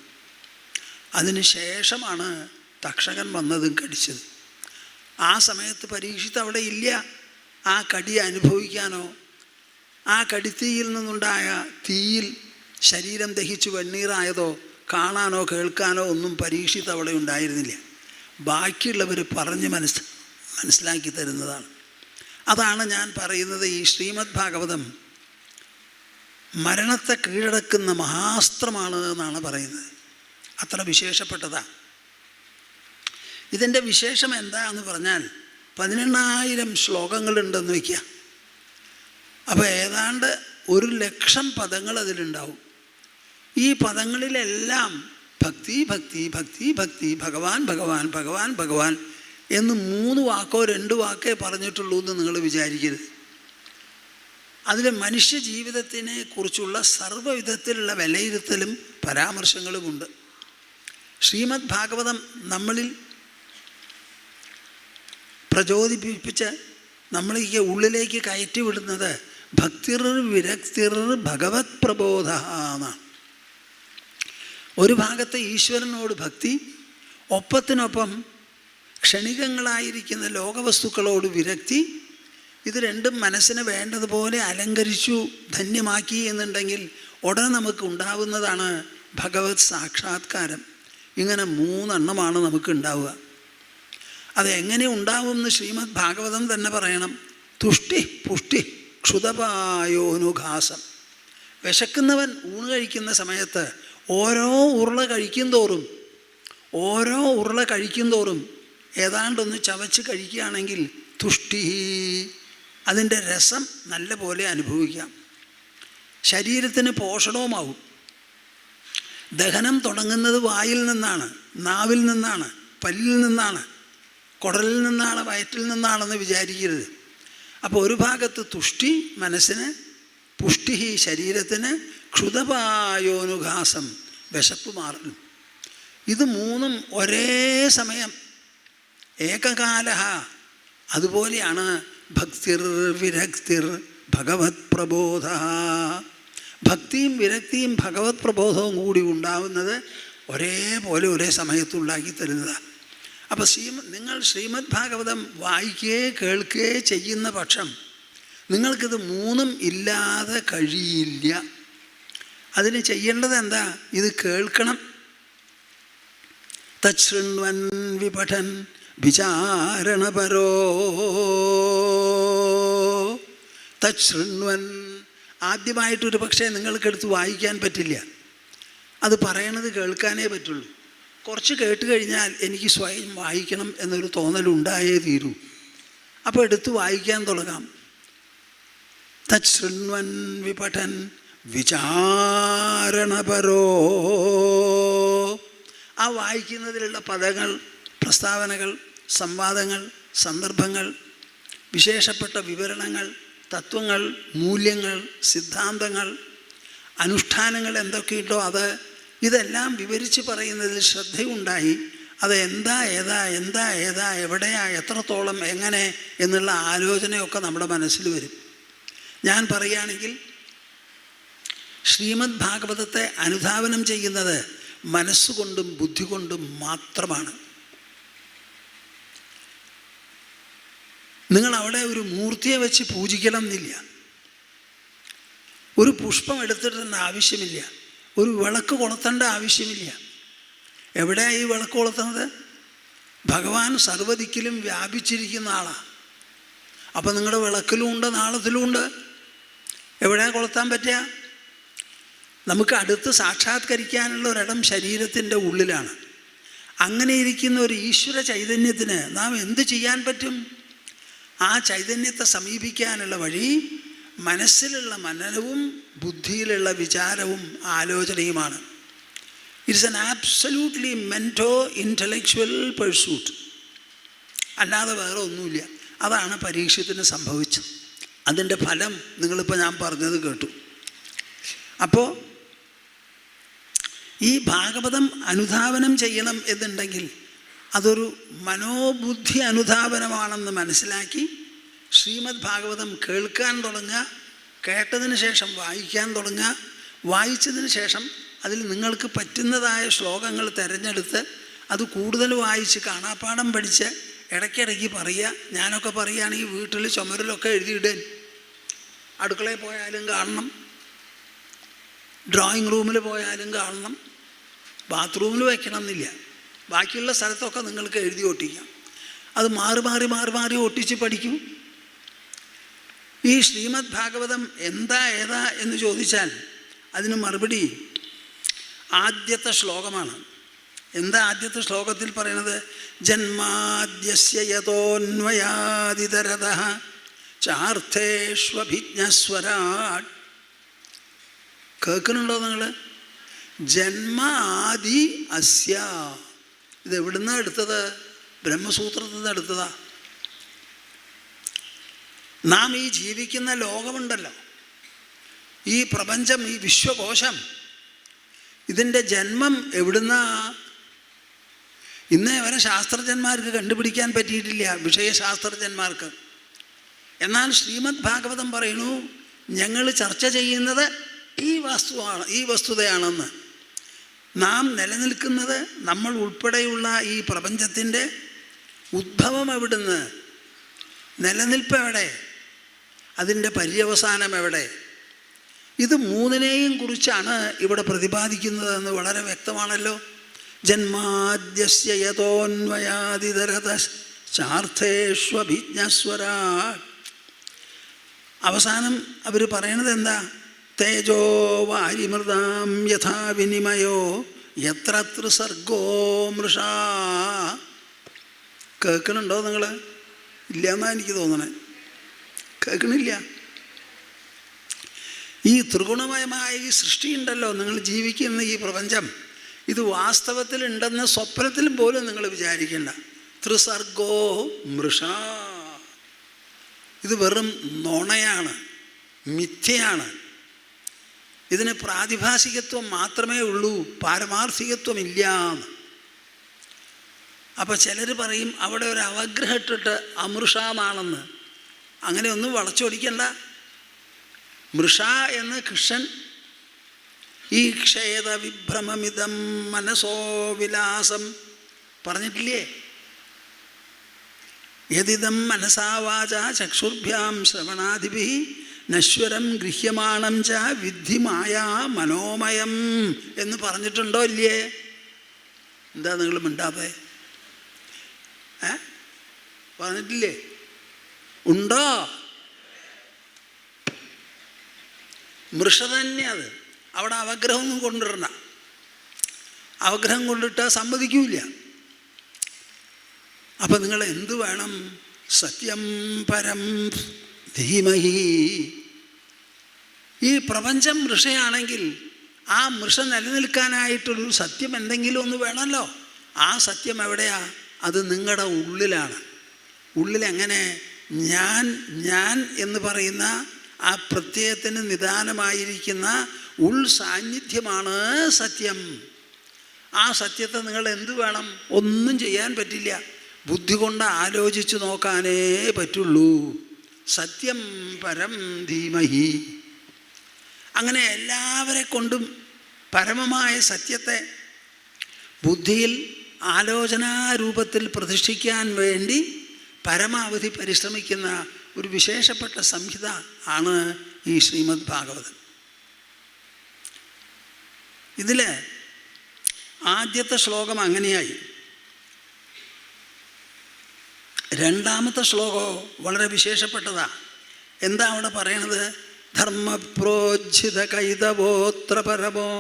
അതിന് ശേഷമാണ് തക്ഷകൻ വന്നതും കടിച്ചത്. ആ സമയത്ത് പരീക്ഷിത്ത് അവിടെ ഇല്ല. ആ കടി അനുഭവിക്കാനോ ആ കടിത്തീയിൽ നിന്നുണ്ടായ തീയിൽ ശരീരം ദഹിച്ചു വെണ്ണീറായതോ കാണാനോ കേൾക്കാനോ ഒന്നും പരീക്ഷിത്ത് അവിടെ ഉണ്ടായിരുന്നില്ല. ബാക്കിയുള്ളവർ പറഞ്ഞ് മനസ്സിലാക്കി തരുന്നതാണ്. അതാണ് ഞാൻ പറയുന്നത്, ഈ ശ്രീമദ് ഭാഗവതം മരണത്തെ കീഴടക്കുന്ന മഹാസ്ത്രമാണ് എന്നാണ് പറയുന്നത്. അത്ര വിശേഷപ്പെട്ടതാണ്. ഇതിൻ്റെ വിശേഷം എന്താന്ന് പറഞ്ഞാൽ 18,000 ശ്ലോകങ്ങളുണ്ടെന്ന് വയ്ക്കുക. അപ്പോൾ ഏതാണ്ട് 1,00,000 പദങ്ങൾ അതിലുണ്ടാവും. ഈ പദങ്ങളിലെല്ലാം ഭക്തി ഭക്തി ഭക്തി ഭക്തി, ഭഗവാൻ ഭഗവാൻ ഭഗവാൻ ഭഗവാൻ എന്ന് 3 വാക്കോ 2 വാക്കേ പറഞ്ഞിട്ടുള്ളൂ എന്ന് നിങ്ങൾ വിചാരിക്കരുത്. അതിൽ മനുഷ്യ ജീവിതത്തിനെ കുറിച്ചുള്ള സർവ്വവിധത്തിലുള്ള വിലയിരുത്തലും പരാമർശങ്ങളുമുണ്ട്. ശ്രീമദ് ഭാഗവതം നമ്മളിൽ പ്രചോദിപ്പിച്ച് നമ്മളീ ഉള്ളിലേക്ക് കയറ്റി വിടുന്നത് ഭക്തിർ വിരക്തിർ ഭഗവത് പ്രബോധ എന്നാണ്. ഒരു ഭാഗത്ത് ഈശ്വരനോട് ഭക്തി, ഒപ്പത്തിനൊപ്പം ക്ഷണികങ്ങളായിരിക്കുന്ന ലോകവസ്തുക്കളോട് വിരക്തി. ഇത് രണ്ടും മനസ്സിന് വേണ്ടതുപോലെ അലങ്കരിച്ചു ധന്യമാക്കി എന്നുണ്ടെങ്കിൽ ഉടനെ നമുക്ക് ഉണ്ടാവുന്നതാണ് ഭഗവത് സാക്ഷാത്കാരം. ഇങ്ങനെ 3 എണ്ണമാണ് നമുക്ക് ഉണ്ടാവുക. അതെങ്ങനെ ഉണ്ടാവുമെന്ന് ശ്രീമദ് ഭാഗവതം തന്നെ പറയണം. തുഷ്ടി പുഷ്ടി ക്ഷുതപായോനുഘാസം. വിശക്കുന്നവൻ ഊണ് കഴിക്കുന്ന സമയത്ത് ഓരോ ഉരുള കഴിക്കും തോറും ഏതാണ്ടൊന്ന് ചവച്ച് കഴിക്കുകയാണെങ്കിൽ തുഷ്ടി, അതിൻ്റെ രസം നല്ല പോലെ അനുഭവിക്കാം. ശരീരത്തിന് പോഷണവുമാവും. ദഹനം തുടങ്ങുന്നത് വായിൽ നിന്നാണ്, നാവിൽ നിന്നാണ്, പല്ലിൽ നിന്നാണ്, കുടലിൽ നിന്നാണ്, വയറ്റിൽ നിന്നാണെന്ന് വിചാരിക്കരുത്. അപ്പോൾ ഒരു ഭാഗത്ത് തുഷ്ടി മനസ്സിന്, പുഷ്ടി ശരീരത്തിന്, ക്ഷുതപായോനുഘാസം വിശപ്പ് മാറലും. ഇത് 3ഉം ഒരേ സമയം ഏകകാല. അതുപോലെയാണ് ഭക്തിർ വിരക്തിർ ഭഗവത് പ്രബോധ. ഭക്തിയും വിരക്തിയും ഭഗവത് പ്രബോധവും കൂടി ഉണ്ടാവുന്നത് ഒരേപോലെ ഒരേ സമയത്തുണ്ടാക്കി തരുന്നതാണ്. അപ്പോൾ നിങ്ങൾ ശ്രീമദ് ഭാഗവതം വായിക്കുകയോ കേൾക്കുകയോ ചെയ്യുന്ന പക്ഷം നിങ്ങൾക്കിത് 3ഉം ഇല്ലാതെ കഴിയില്ല. അതിന് ചെയ്യേണ്ടത് എന്താ? ഇത് കേൾക്കണം. തച്ഛൃണ്വൻ വിപഠൻ വിചാരണപരോ തച്ഛൃണ്വൻ. ആദ്യമായിട്ടൊരു പക്ഷേ നിങ്ങൾക്കെടുത്ത് വായിക്കാൻ പറ്റില്ല. അത് പറയണത് കേൾക്കാനേ പറ്റുള്ളൂ. കുറച്ച് കേട്ട് കഴിഞ്ഞാൽ എനിക്ക് സ്വയം വായിക്കണം എന്നൊരു തോന്നലുണ്ടായേ തീരൂ. അപ്പോൾ എടുത്ത് വായിക്കാൻ തുടങ്ങാം. തച്ഛൃണ്വൻ വിപഠൻ വിചാരണപരോ. ആ വായിക്കുന്നതിലുള്ള പദങ്ങൾ, പ്രസ്താവനകൾ, സംവാദങ്ങൾ, സന്ദർഭങ്ങൾ, വിശേഷപ്പെട്ട വിവരണങ്ങൾ, തത്വങ്ങൾ, മൂല്യങ്ങൾ, സിദ്ധാന്തങ്ങൾ, അനുഷ്ഠാനങ്ങൾ എന്തൊക്കെയുണ്ടോ ഇതെല്ലാം വിവരിച്ച് പറയുന്നതിൽ ശ്രദ്ധയുണ്ടായി. അത് എന്താ ഏതാ എവിടെയാ എത്രത്തോളം എങ്ങനെ എന്നുള്ള ആലോചനയൊക്കെ നമ്മുടെ മനസ്സിൽ വരും. ഞാൻ പറയുകയാണെങ്കിൽ ശ്രീമദ് ഭാഗവതത്തെ അനുധാവനം ചെയ്യുന്നത് മനസ്സുകൊണ്ടും ബുദ്ധി കൊണ്ടും മാത്രമാണ്. നിങ്ങൾ അവിടെ ഒരു മൂർത്തിയെ വെച്ച് പൂജിക്കണം എന്നില്ല. ഒരു പുഷ്പം എടുത്തിടേണ്ട ആവശ്യമില്ല, ഒരു വിളക്ക് കൊളുത്തേണ്ട ആവശ്യമില്ല. എവിടെയാണ് ഈ വിളക്ക് കൊളുത്തുന്നത്? ഭഗവാൻ സർവ്വദിക്കിലും വ്യാപിച്ചിരിക്കുന്ന ആളാണ്. അപ്പം നിങ്ങളുടെ വിളക്കിലും ഉണ്ട്, നാളത്തിലും ഉണ്ട്. എവിടെയാണ് കൊളുത്താൻ പറ്റുക? നമുക്ക് അടുത്ത് സാക്ഷാത്കരിക്കാനുള്ള ഒരിടം ശരീരത്തിൻ്റെ ഉള്ളിലാണ്. അങ്ങനെ ഇരിക്കുന്ന ഒരു ഈശ്വര ചൈതന്യത്തിന് നാം എന്ത് ചെയ്യാൻ പറ്റും? ആ ചൈതന്യത്തെ സമീപിക്കാനുള്ള വഴി മനസ്സിലുള്ള മനനവും ബുദ്ധിയിലുള്ള വിചാരവും ആലോചനയുമാണ്. It's an absolutely mental intellectual pursuit, അല്ലാതെ വേറെ ഒന്നുമില്ല. അതാണ് പരീക്ഷത്തിന് സംഭവിച്ചത്. അതിൻ്റെ ഫലം നിങ്ങളിപ്പോൾ ഞാൻ പറഞ്ഞത് കേട്ടു. അപ്പോൾ ഈ ഭാഗവതം അനുധാവനം ചെയ്യണം എന്നുണ്ടെങ്കിൽ അതൊരു മനോബുദ്ധി അനുധാവനമാണെന്ന് മനസ്സിലാക്കി ശ്രീമദ് ഭാഗവതം കേൾക്കാൻ തുടങ്ങുക, കേട്ടതിന് ശേഷം വായിക്കാൻ തുടങ്ങുക, വായിച്ചതിന് ശേഷം അതിൽ നിങ്ങൾക്ക് പറ്റുന്നതായ ശ്ലോകങ്ങൾ തിരഞ്ഞെടുത്ത് അത് കൂടുതൽ വായിച്ച് കാണാപ്പാഠം പഠിച്ച് ഇടയ്ക്കിടയ്ക്ക് പറയുക. ഞാനൊക്കെ പറയുകയാണെങ്കിൽ വീട്ടിൽ ചുമരിലൊക്കെ എഴുതിയിടേൻ. അടുക്കളയിൽ പോയാലും കാണണം, ഡ്രോയിങ് റൂമിൽ പോയാലും കാണണം, ബാത്റൂമിൽ വയ്ക്കണം എന്നില്ല. ബാക്കിയുള്ള സ്ഥലത്തൊക്കെ നിങ്ങൾക്ക് എഴുതി ഒട്ടിക്കാം. അത് മാറി മാറി മാറി മാറി ഒട്ടിച്ച് പഠിക്കൂ. ഈ ശ്രീമദ് ഭാഗവതം എന്താ ഏതാ എന്ന് ചോദിച്ചാൽ അതിന് മറുപടി ആദ്യത്തെ ശ്ലോകമാണ്. എന്താ ആദ്യത്തെ ശ്ലോകത്തിൽ പറയുന്നത്? ജന്മാദ്യസ്യ യതോന്വയാദിതരതഃ ചാർത്ഥേഷ്വഭിജ്ഞസ്വരാട്. കേൾക്കുന്നുണ്ടോ നിങ്ങൾ? ജന്മ ആദി അസ്യ. ഇതെവിടുന്നാണ് എടുത്തത്? ബ്രഹ്മസൂത്രത്തിൽ നിന്ന് എടുത്തതാ. നാം ഈ ജീവിക്കുന്ന ലോകമുണ്ടല്ലോ, ഈ പ്രപഞ്ചം, ഈ വിശ്വകോശം, ഇതിൻ്റെ ജന്മം എവിടുന്നാ? ഇന്നേ വരെ ശാസ്ത്രജ്ഞന്മാർക്ക് കണ്ടുപിടിക്കാൻ പറ്റിയിട്ടില്ല, വിഷയശാസ്ത്രജ്ഞന്മാർക്ക്. എന്നാൽ ശ്രീമദ് ഭാഗവതം പറയുന്നു, ഞങ്ങൾ ചർച്ച ചെയ്യുന്നത് ഈ വസ്തുതയാണെന്ന്. നാം നിലനിൽക്കുന്നത്, നമ്മൾ ഉൾപ്പെടെയുള്ള ഈ പ്രപഞ്ചത്തിൻ്റെ ഉദ്ഭവം എവിടുന്ന്, നിലനിൽപ്പ് എവിടെ, അതിൻ്റെ പര്യവസാനം എവിടെ, ഇത് മൂന്നിനെയും കുറിച്ചാണ് ഇവിടെ പ്രതിപാദിക്കുന്നതെന്ന് വളരെ വ്യക്തമാണല്ലോ. ജന്മാദ്യസ്യ യതോന്വയാദിതരതഃ ചാർത്ഥേഷ്വഭിജ്ഞസ്വരാട്. അവസാനം അവർ പറയണത് എന്താ? തേജോ വാരിമൃതാം യഥാ വിനിമയോ യത്ര ത്രിസർഗോ മൃഷാ. കേൾക്കണുണ്ടോ നിങ്ങൾ? ഇല്ല എന്നാണ് എനിക്ക് തോന്നണേ. കേൾക്കണില്ല. ഈ ത്രിഗുണമയമായ ഈ സൃഷ്ടിയുണ്ടല്ലോ, നിങ്ങൾ ജീവിക്കുന്ന ഈ പ്രപഞ്ചം, ഇത് വാസ്തവത്തിൽ ഉണ്ടെന്ന് സ്വപ്നത്തിലും പോലും നിങ്ങൾ വിചാരിക്കേണ്ട. ത്രിസർഗോ മൃഷാ. ഇത് വെറും നുണയാണ്, മിഥ്യയാണ്. ഇതിന് പ്രാതിഭാസികത്വം മാത്രമേ ഉള്ളൂ, പാരമാർത്ഥികത്വമില്ല. അപ്പോൾ ചിലർ പറയും അവിടെ ഒരു അവഗ്രഹം ഇട്ടിട്ട് അമൃഷാന്നാണെന്ന്. അങ്ങനെ ഒന്നും വളച്ചൊടിക്കണ്ട. മൃഷ എന്ന് കൃഷ്ണൻ ഈ ക്ഷേത വിഭ്രമമിതം മനസോ വിലാസം പറഞ്ഞിട്ടില്ലേ? യദിദം മനസാ വാചാ ചക്ഷുർഭ്യാം ശ്രവണാദിഭിഃ നശ്വരം ഗൃഹ്യമാണം ച വിദ്ധി മായാ മനോമയം എന്ന് പറഞ്ഞിട്ടുണ്ടോ ഇല്ലേ? എന്താ നിങ്ങൾ മിണ്ടാതെ? പറഞ്ഞിട്ടില്ലേ? ഉണ്ടോ? മൃഷ തന്നെ അത്. അവിടെ അവഗ്രഹമൊന്നും കൊണ്ടുവരണ്ട. അവഗ്രഹം കൊണ്ടിട്ടാൽ സമ്മതിക്കൂല. അപ്പം നിങ്ങൾ എന്ത് വേണം? സത്യം പരം ധീമഹി. ഈ പ്രപഞ്ചം മൃഷയാണെങ്കിൽ ആ മൃഷ നിലനിൽക്കാനായിട്ടൊരു സത്യം എന്തെങ്കിലും ഒന്ന് വേണമല്ലോ. ആ സത്യം എവിടെയാ? അത് നിങ്ങളുടെ ഉള്ളിലാണ്. ഉള്ളിലെങ്ങനെ? ഞാൻ എന്ന് പറയുന്ന ആ പ്രത്യയത്തിന് നിദാനമായിരിക്കുന്ന ഉൾസാന്നിധ്യമാണ് സത്യം. ആ സത്യത്തെ നിങ്ങൾ എന്ത് വേണം? ഒന്നും ചെയ്യാൻ പറ്റില്ല. ബുദ്ധി കൊണ്ട് ആലോചിച്ച് നോക്കാനേ പറ്റുള്ളൂ. സത്യം പരം ധീമഹി. അങ്ങനെ എല്ലാവരെ കൊണ്ടും പരമമായ സത്യത്തെ ബുദ്ധിയിൽ ആലോചനാരൂപത്തിൽ പ്രതിഷ്ഠിക്കാൻ വേണ്ടി പരമാവധി പരിശ്രമിക്കുന്ന ഒരു വിശേഷപ്പെട്ട സംഹിത ആണ് ഈ ശ്രീമദ് ഭാഗവതം. ഇതിൽ ആദ്യത്തെ ശ്ലോകം അങ്ങനെയായി. രണ്ടാമത്തെ ശ്ലോകമോ വളരെ വിശേഷപ്പെട്ടതാ. എന്താ അവിടെ പറയണത്? ധർമ്മപ്രോജ്ജിത കൈതവോത്ര പരമോ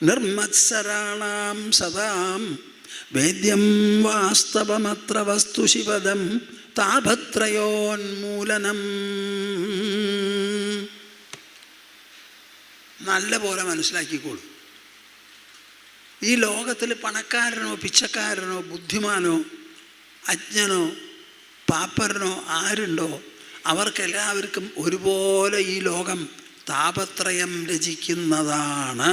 നിർമ്മത്സരാണാം സദാം വേദ്യം വാസ്തവമത്ര വസ്തു ശിവദം താപത്രയോന്മൂലനം. നല്ല പോലെ മനസ്സിലാക്കിക്കോളൂ. ഈ ലോകത്തിൽ പണക്കാരനോ പിച്ചക്കാരനോ ബുദ്ധിമാനോ അജ്ഞനോ പാപ്പരനോ ആരുണ്ടോ, അവർക്കെല്ലാവർക്കും ഒരുപോലെ ഈ ലോകം താപത്രയം രചിക്കുന്നതാണ്.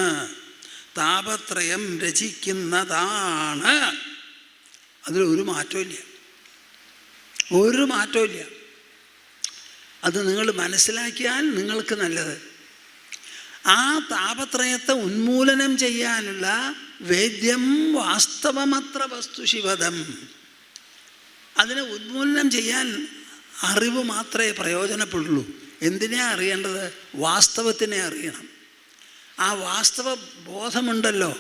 താപത്രയം രചിക്കുന്നതാണ്. അതിലൊരു മാറ്റമില്ല, ഒരു മാറ്റമില്ല. അത് നിങ്ങൾ മനസ്സിലാക്കിയാൽ നിങ്ങൾക്ക് നല്ലത്. ആ താപത്രയത്തെ ഉന്മൂലനം ചെയ്യാനുള്ള വേദ്യം വാസ്തവമത്ര വസ്തു ശിവദം. അതിനെ ഉന്മൂലനം ചെയ്യാൻ അറിവ് മാത്രമേ പ്രയോജനപ്പെടുള്ളൂ. എന്തിനാ അറിയേണ്ടത്? വാസ്തവത്തിനെ അറിയണം. ആ വാസ്തവ ബോധമുണ്ടല്ലോ,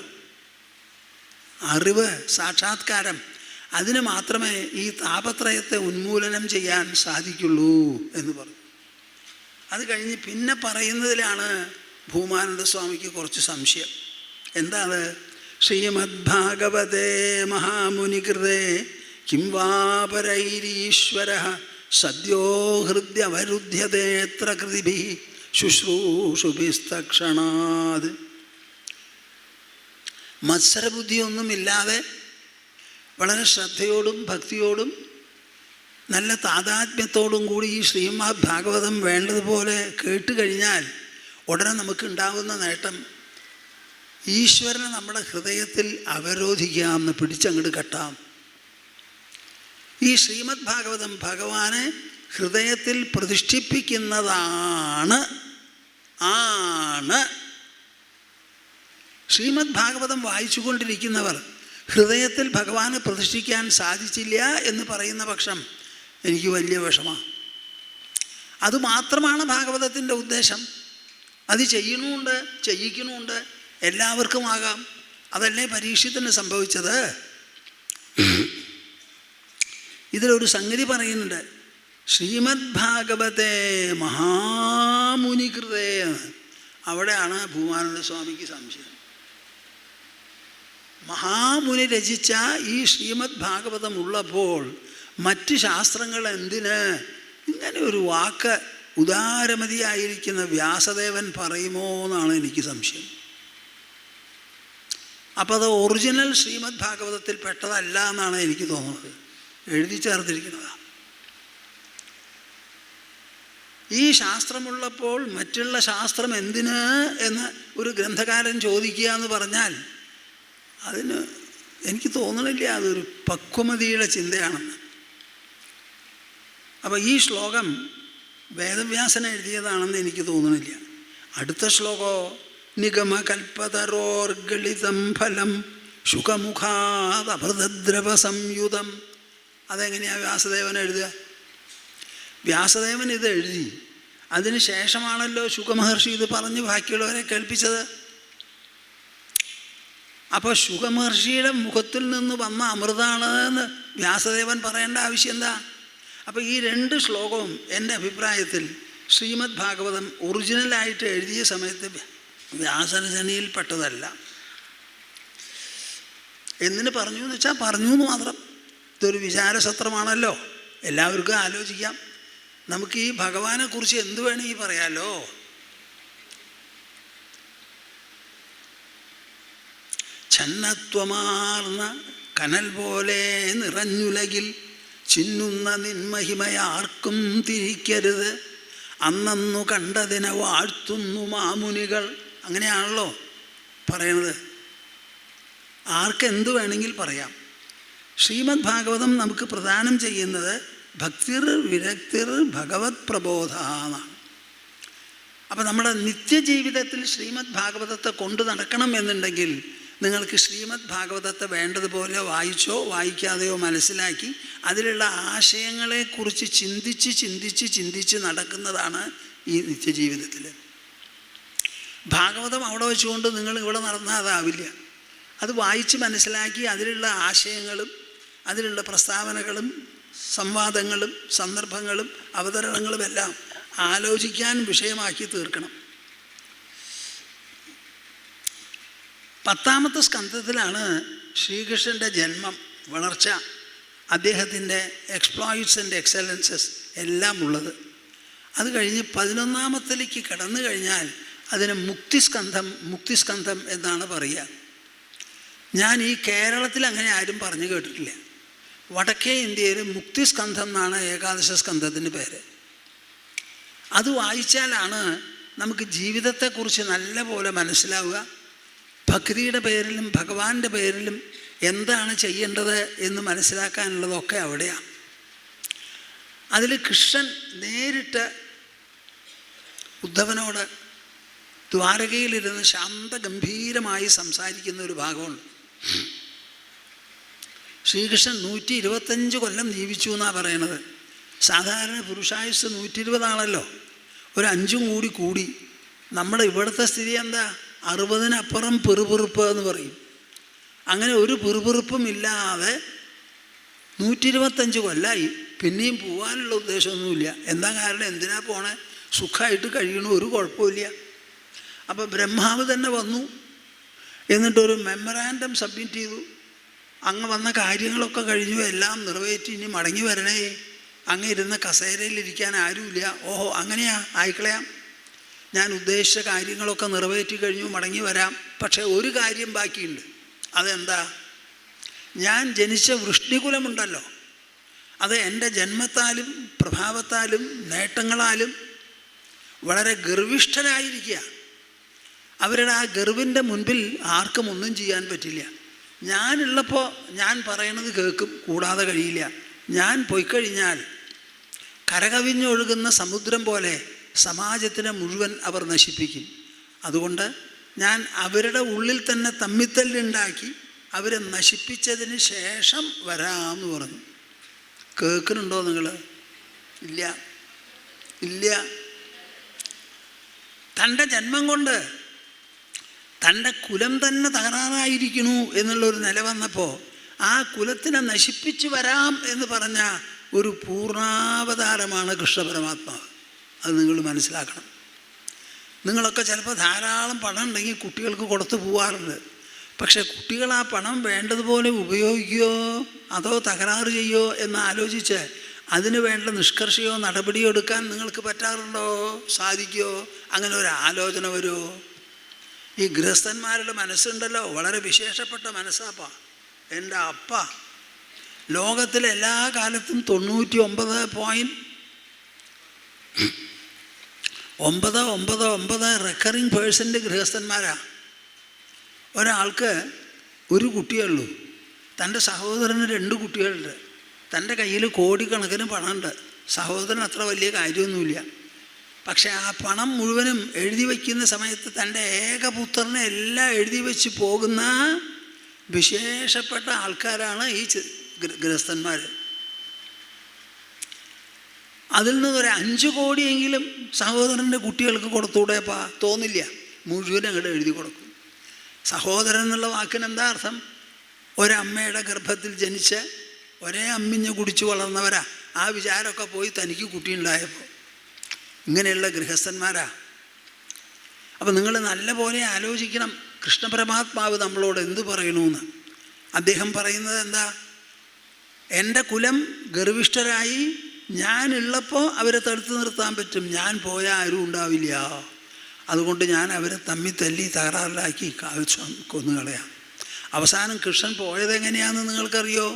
അറിവ്, സാക്ഷാത്കാരം, അതിന് മാത്രമേ ഈ താപത്രയത്തെ ഉന്മൂലനം ചെയ്യാൻ സാധിക്കുള്ളൂ എന്ന് പറഞ്ഞു. അത് കഴിഞ്ഞ് പിന്നെ പറയുന്നതിലാണ് ഭൂമാനന്ദ സ്വാമിക്ക് കുറച്ച് സംശയം. എന്താണ്? ശ്രീമദ്ഭാഗവതേ മഹാമുനികൃതേ കിം വാപരൈരീശ്വരഃ സദ്യോ ഹൃദ്യവരുദ്ധ്യതേത്ര കൃതിഭിഃ ശുശ്രൂഷുഭിസ്തക്ഷണാത്. മത്സരബുദ്ധിയൊന്നുമില്ലാതെ വളരെ ശ്രദ്ധയോടും ഭക്തിയോടും നല്ല താതാത്മ്യത്തോടും കൂടി ഈ ശ്രീമദ് ഭാഗവതം വേണ്ടതുപോലെ കേട്ടുകഴിഞ്ഞാൽ ഉടനെ നമുക്കുണ്ടാകുന്ന നേട്ടം ഈശ്വരനെ നമ്മുടെ ഹൃദയത്തിൽ അവരോധിക്കാമെന്ന് പിടിച്ചങ്ങോട്ട് കെട്ടാം. ഈ ശ്രീമദ് ഭാഗവതം ഭഗവാനെ ഹൃദയത്തിൽ പ്രതിഷ്ഠിപ്പിക്കുന്നതാണ്. ശ്രീമദ് ഭാഗവതം വായിച്ചു കൊണ്ടിരിക്കുന്നവർ ഹൃദയത്തിൽ ഭഗവാനെ പ്രതിഷ്ഠിക്കാൻ സാധിച്ചില്ല എന്ന് പറയുന്ന പക്ഷം എനിക്ക് വലിയ വിഷമമാണ്. അതുമാത്രമാണ് ഭാഗവതത്തിൻ്റെ ഉദ്ദേശം. അത് ചെയ്യണമുണ്ട്, ചെയ്യിക്കണമുണ്ട്, എല്ലാവർക്കും ആകാം. അതല്ലേ പരീക്ഷത്തിന് സംഭവിച്ചത്. ഇതിലൊരു സംഗതി പറയുന്നുണ്ട്, ശ്രീമദ് ഭാഗവതേ മഹാമുനികൃതേ. അവിടെയാണ് ഭൂമാനന്ദ സ്വാമിക്ക് സംശയം. മഹാമുനി രചിച്ച ഈ ശ്രീമദ് ഭാഗവതം ഉള്ളപ്പോൾ മറ്റ് ശാസ്ത്രങ്ങൾ എന്തിന് ഇങ്ങനെ ഒരു വാക്ക് ഉദാരമതിയായിരിക്കുന്ന വ്യാസദേവൻ പറയുമോ എന്നാണ് എനിക്ക് സംശയം. അപ്പോൾ അത് ഒറിജിനൽ ശ്രീമദ് ഭാഗവതത്തിൽ പെട്ടതല്ല എന്നാണ് എനിക്ക് തോന്നുന്നത്. എഴുതി ചേർത്തിരിക്കുന്നതാണ്. ഈ ശാസ്ത്രമുള്ളപ്പോൾ മറ്റുള്ള ശാസ്ത്രം എന്തിന് എന്ന് ഒരു ഗ്രന്ഥകാരൻ ചോദിക്കുക എന്ന് പറഞ്ഞാൽ അതിന് എനിക്ക് തോന്നണില്ല അതൊരു പക്വമതിയുടെ ചിന്തയാണെന്ന്. അപ്പോൾ ഈ ശ്ലോകം വേദവ്യാസൻ എഴുതിയതാണെന്ന് എനിക്ക് തോന്നണില്ല. അടുത്ത ശ്ലോകോ നിഗമകൽപ്പതരോർഗളിതം ഫലം ശുഖമുഖാദഭൃതദ്രവ സംയുതം. അതെങ്ങനെയാണ് വ്യാസദേവൻ എഴുതുക? വ്യാസദേവൻ ഇത് എഴുതി അതിന് ശേഷമാണല്ലോ ശുഖമഹർഷി ഇത് പറഞ്ഞ് ബാക്കിയുള്ളവരെ കേൾപ്പിച്ചത്. അപ്പോൾ ശുഖമഹർഷിയുടെ മുഖത്തിൽ നിന്ന് വന്ന അമൃതാണ് എന്ന് വ്യാസദേവൻ പറയേണ്ട ആവശ്യം എന്താ? അപ്പോൾ ഈ രണ്ട് ശ്ലോകവും എൻ്റെ അഭിപ്രായത്തിൽ ശ്രീമദ് ഭാഗവതം ഒറിജിനലായിട്ട് എഴുതിയ സമയത്ത് വ്യാസരചനയിൽപ്പെട്ടതല്ല. എന്തിന് പറഞ്ഞു എന്ന് വെച്ചാൽ പറഞ്ഞു എന്ന് മാത്രം. ഇതൊരു വിചാരസത്രമാണല്ലോ, എല്ലാവർക്കും ആലോചിക്കാം. നമുക്ക് ഈ ഭഗവാനെക്കുറിച്ച് എന്ത് വേണമെങ്കിൽ പറയാലോ. ഛന്നത്വമാർന്ന കനൽ പോലെ നിറഞ്ഞുലകിൽ ചിന്നുന്ന നിന്മഹിമയാർക്കും തിരിക്കരുത്. അന്നു കണ്ടതിനെ വാഴ്ത്തുന്നു മാമുനികൾ. അങ്ങനെയാണല്ലോ പറയണത്. ആർക്കെന്ത് വേണമെങ്കിൽ പറയാം. ശ്രീമദ് ഭാഗവതം നമുക്ക് പ്രദാനം ചെയ്യുന്നത് ഭക്തിർ വിരക്തിർ ഭഗവത് പ്രബോധ എന്നാണ്. അപ്പം നമ്മുടെ നിത്യജീവിതത്തിൽ ശ്രീമദ് ഭാഗവതത്തെ കൊണ്ടു നടക്കണം എന്നുണ്ടെങ്കിൽ നിങ്ങൾക്ക് ശ്രീമദ് ഭാഗവതത്തെ വേണ്ടതുപോലെ വായിച്ചോ വായിക്കാതെയോ മനസ്സിലാക്കി അതിലുള്ള ആശയങ്ങളെക്കുറിച്ച് ചിന്തിച്ച് നടക്കുന്നതാണ് ഈ നിത്യജീവിതത്തിൽ. ഭാഗവതം അവിടെ വെച്ചുകൊണ്ട് നിങ്ങൾ ഇവിടെ നടന്നാൽ അതാവില്ല. അത് വായിച്ച് മനസ്സിലാക്കി അതിലുള്ള ആശയങ്ങളും അതിലുള്ള പ്രസ്താവനകളും സംവാദങ്ങളും സന്ദർഭങ്ങളും അവതരണങ്ങളും എല്ലാം ആലോചിക്കാൻ വിഷയമാക്കി തീർക്കണം. 10ാമത്തെ സ്കന്ധത്തിലാണ് ശ്രീകൃഷ്ണൻ്റെ ജന്മം, വളർച്ച, അദ്ദേഹത്തിൻ്റെ എക്സ്പ്ലോയിറ്റ്സ് ആൻഡ് എക്സലൻസസ് എല്ലാം ഉള്ളത്. അത് കഴിഞ്ഞ് 11ാമത്തിലേക്ക് കടന്നു കഴിഞ്ഞാൽ അതിന് മുക്തിസ്കന്ധം എന്നാണ് പറയുക. ഞാൻ ഈ കേരളത്തിൽ അങ്ങനെ ആരും പറഞ്ഞു കേട്ടിട്ടില്ല. വടക്കേ ഇന്ത്യയിൽ മുക്തിസ്കന്ധം എന്നാണ് ഏകാദശ സ്കന്ധത്തിൻ്റെ പേര്. അത് വായിച്ചാലാണ് നമുക്ക് ജീവിതത്തെക്കുറിച്ച് നല്ല പോലെ മനസ്സിലാവുക. ഭക്തിയുടെ പേരിലും ഭഗവാന്റെ പേരിലും എന്താണ് ചെയ്യേണ്ടത് എന്ന് മനസ്സിലാക്കാനുള്ളതൊക്കെ അവിടെയാണ്. അതിൽ കൃഷ്ണൻ നേരിട്ട് ഉദ്ധവനോട് ദ്വാരകയിലിരുന്ന് ശാന്തഗംഭീരമായി സംസാരിക്കുന്ന ഒരു ഭാഗമുണ്ട്. ശ്രീകൃഷ്ണൻ 125 കൊല്ലം ജീവിച്ചു എന്നാണ് പറയണത്. സാധാരണ പുരുഷായുസ് 120 ആണല്ലോ. ഒരു 5 കൂടി. നമ്മുടെ ഇവിടുത്തെ സ്ഥിതി എന്താ? 60-നപ്പുറം പിറുപിറുപ്പ് എന്ന് പറയും. അങ്ങനെ ഒരു പിറുപിറുപ്പും ഇല്ലാതെ 125 കൊല്ലമായി. പിന്നെയും പോകാനുള്ള ഉദ്ദേശമൊന്നുമില്ല. എന്താ കാരണം? എന്തിനാ പോണേ? സുഖമായിട്ട് കഴിയണു, ഒരു കുഴപ്പമില്ല. അപ്പോൾ ബ്രഹ്മാവ് തന്നെ വന്നു, എന്നിട്ടൊരു മെമ്മറാൻഡം സബ്മിറ്റ് ചെയ്തു. അങ്ങ് വന്ന കാര്യങ്ങളൊക്കെ കഴിഞ്ഞു, എല്ലാം നിറവേറ്റി, ഇനി മടങ്ങി വരണേ. അങ്ങ് ഇരുന്ന കസേരയിലിരിക്കാൻ ആരുമില്ല. ഓഹോ, അങ്ങനെയാ, ആയിക്കളയാം, ഞാൻ ഉദ്ദേശിച്ച കാര്യങ്ങളൊക്കെ നിറവേറ്റി കഴിഞ്ഞു, മടങ്ങി വരാം. പക്ഷേ ഒരു കാര്യം ബാക്കിയുണ്ട്. അതെന്താ? ഞാൻ ജനിച്ച വൃഷ്ണികുലമുണ്ടല്ലോ, അത് എൻ്റെ ജന്മത്താലും പ്രഭാവത്താലും നേട്ടങ്ങളാലും വളരെ ഗർവിഷ്ഠരായിരിക്കുക. അവരുടെ ആ ഗർവിൻ്റെ മുൻപിൽ ആർക്കും ഒന്നും ചെയ്യാൻ പറ്റില്ല. ഞാനുള്ളപ്പോൾ ഞാൻ പറയണത് കേൾക്കും, കൂടാതെ കഴിയില്ല. ഞാൻ പോയിക്കഴിഞ്ഞാൽ കരകവിഞ്ഞൊഴുകുന്ന സമുദ്രം പോലെ സമാജത്തിനെ മുഴുവൻ അവർ നശിപ്പിക്കും. അതുകൊണ്ട് ഞാൻ അവരുടെ ഉള്ളിൽ തന്നെ തമ്മിത്തല്ലുണ്ടാക്കി അവരെ നശിപ്പിച്ചതിന് ശേഷം വരാമെന്ന് പറഞ്ഞു. കേൾക്കുന്നുണ്ടോ നിങ്ങൾ? ഇല്ല, ഇല്ല. തൻ്റെ ജന്മം കൊണ്ട് തൻ്റെ കുലം തന്നെ തകരാറായിരിക്കണു എന്നുള്ളൊരു നില വന്നപ്പോൾ ആ കുലത്തിനെ നശിപ്പിച്ചു വരാം എന്ന് പറഞ്ഞ ഒരു പൂർണ്ണാവതാരമാണ് കൃഷ്ണ പരമാത്മാവ്. അത് നിങ്ങൾ മനസ്സിലാക്കണം. നിങ്ങളൊക്കെ ചിലപ്പോൾ ധാരാളം പണം ഉണ്ടെങ്കിൽ കുട്ടികൾക്ക് കൊടുത്തു പോവാറുണ്ട്. പക്ഷേ കുട്ടികൾ ആ പണം വേണ്ടതുപോലെ ഉപയോഗിക്കുകയോ അതോ തകരാറ് ചെയ്യുമോ എന്ന് ആലോചിച്ച് അതിന് വേണ്ട നിഷ്കർഷയോ നടപടിയോ എടുക്കാൻ നിങ്ങൾക്ക് പറ്റാറുണ്ടോ? സാധിക്കുമോ? അങ്ങനെ ഒരു ആലോചന വരുമോ? ഈ ഗൃഹസ്ഥന്മാരുടെ മനസ്സുണ്ടല്ലോ, വളരെ വിശേഷപ്പെട്ട മനസ്സാപ്പാ. എൻ്റെ അപ്പ ലോകത്തിലെ എല്ലാ കാലത്തും 99.9999 റെക്കറിങ് പേഴ്സൻ്റ് ഗൃഹസ്ഥന്മാരാ. ഒരാൾക്ക് ഒരു കുട്ടിയേ ഉള്ളൂ, തൻ്റെ സഹോദരന് 2 കുട്ടികളുണ്ട്, തൻ്റെ കയ്യിൽ കോടിക്കണക്കിന് പണമുണ്ട്. സഹോദരൻ അത്ര വലിയ കാര്യമൊന്നുമില്ല. പക്ഷെ ആ പണം മുഴുവനും എഴുതി വയ്ക്കുന്ന സമയത്ത് തൻ്റെ ഏകപുത്രനെ എല്ലാം എഴുതി വെച്ച് പോകുന്ന വിശേഷപ്പെട്ട ആൾക്കാരാണ് ഈ ഗൃഹസ്ഥന്മാർ. അതിൽ നിന്നൊരു 5 കോടിയെങ്കിലും സഹോദരൻ്റെ കുട്ടികൾക്ക് കൊടുത്തുകൂടെപ്പാ? തോന്നില്ല. മുഴുവൻ അങ്ങോട്ട് എഴുതി കൊടുക്കും. സഹോദരൻ എന്നുള്ള വാക്കിന് എന്താ അർത്ഥം? ഒരമ്മയുടെ ഗർഭത്തിൽ ജനിച്ച് ഒരേ അമ്മിഞ്ഞ് കുടിച്ച് വളർന്നവരാ. ആ വിചാരമൊക്കെ പോയി തനിക്ക് കുട്ടിയുണ്ടായപ്പോൾ. ഇങ്ങനെയുള്ള ഗൃഹസ്ഥന്മാരാ. അപ്പം നിങ്ങൾ നല്ല പോലെ ആലോചിക്കണം, കൃഷ്ണപരമാത്മാവ് നമ്മളോട് എന്ത് പറയണമെന്ന്. അദ്ദേഹം പറയുന്നത് എന്താ? എൻ്റെ കുലം ഗർവിഷ്ഠരായി ഞാനുള്ളപ്പോൾ അവരെ തടുത്തു നിർത്താൻ പറ്റും, ഞാൻ പോയാൽ ആരും ഉണ്ടാവില്ല. അതുകൊണ്ട് ഞാൻ അവരെ തമ്മി തല്ലി തകരാറിലാക്കി കൊന്നുകളയാം. അവസാനം കൃഷ്ണൻ പോയത് എങ്ങനെയാണെന്ന് നിങ്ങൾക്കറിയോ?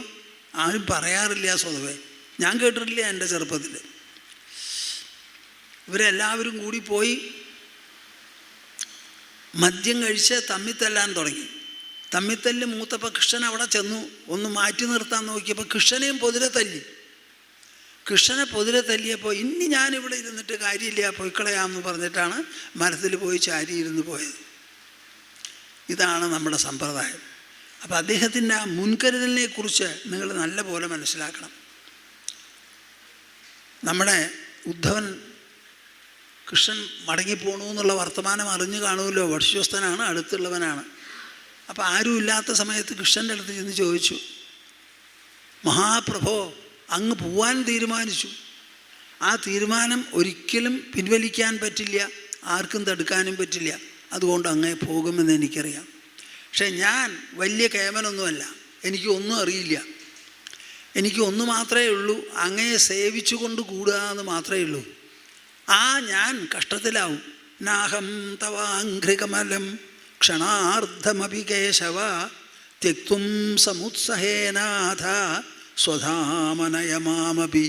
ആരും പറയാറില്ല സ്വതവേ. ഞാൻ കേട്ടിട്ടില്ല എൻ്റെ ചെറുപ്പത്തിൽ. ഇവരെല്ലാവരും കൂടി പോയി മദ്യം കഴിച്ച് തമ്മിത്തല്ലാൻ തുടങ്ങി. തമ്മിത്തല്ല് മൂത്തപ്പോൾ കൃഷ്ണൻ അവിടെ ചെന്നു, ഒന്ന് മാറ്റി നിർത്താൻ നോക്കിയപ്പോൾ കൃഷ്ണനെയും പൊതിരെ തല്ലി. കൃഷ്ണനെ പൊതിരെ തല്ലിയപ്പോൾ ഇനി ഞാനിവിടെ ഇരുന്നിട്ട് കാര്യമില്ല, പൊയ്ക്കളയാമെന്ന് പറഞ്ഞിട്ടാണ് മരത്തിൽ പോയി ചാരിയിരുന്ന് പോയത്. ഇതാണ് നമ്മുടെ സമ്പ്രദായം. അപ്പോൾ അദ്ദേഹത്തിൻ്റെ ആ മുൻകരുതലിനെ കുറിച്ച് നിങ്ങൾ നല്ല പോലെ മനസ്സിലാക്കണം. നമ്മുടെ ഉദ്ധവൻ കൃഷ്ണൻ മടങ്ങിപ്പോണു എന്നുള്ള വർത്തമാനം അറിഞ്ഞു കാണുമല്ലോ, വിശ്വസ്തനാണ്, അടുത്തുള്ളവനാണ്. അപ്പം ആരും ഇല്ലാത്ത സമയത്ത് കൃഷ്ണൻ്റെ അടുത്ത് ചെന്ന് ചോദിച്ചു, മഹാപ്രഭോ, അങ്ങ് പോവാൻ തീരുമാനിച്ചു. ആ തീരുമാനം ഒരിക്കലും പിൻവലിക്കാൻ പറ്റില്ല, ആർക്കും തടുക്കാനും പറ്റില്ല. അതുകൊണ്ട് അങ്ങേ പോകുമെന്ന് എനിക്കറിയാം. പക്ഷേ ഞാൻ വലിയ കേമനൊന്നുമല്ല, എനിക്ക് ഒന്നും അറിയില്ല. എനിക്ക് ഒന്ന് മാത്രമേ ഉള്ളൂ, അങ്ങയെ സേവിച്ചു കൊണ്ട് കൂടുക എന്ന് മാത്രമേ ഉള്ളൂ. ഞാൻ കഷ്ടത്തിലാവും. നാഹം തവാഘ്രികമലം ക്ഷണാർദ്ധമപി കേശവ ത്യക്തും സമുത്സഹേനാഥ സ്വധാമനയമാമപി.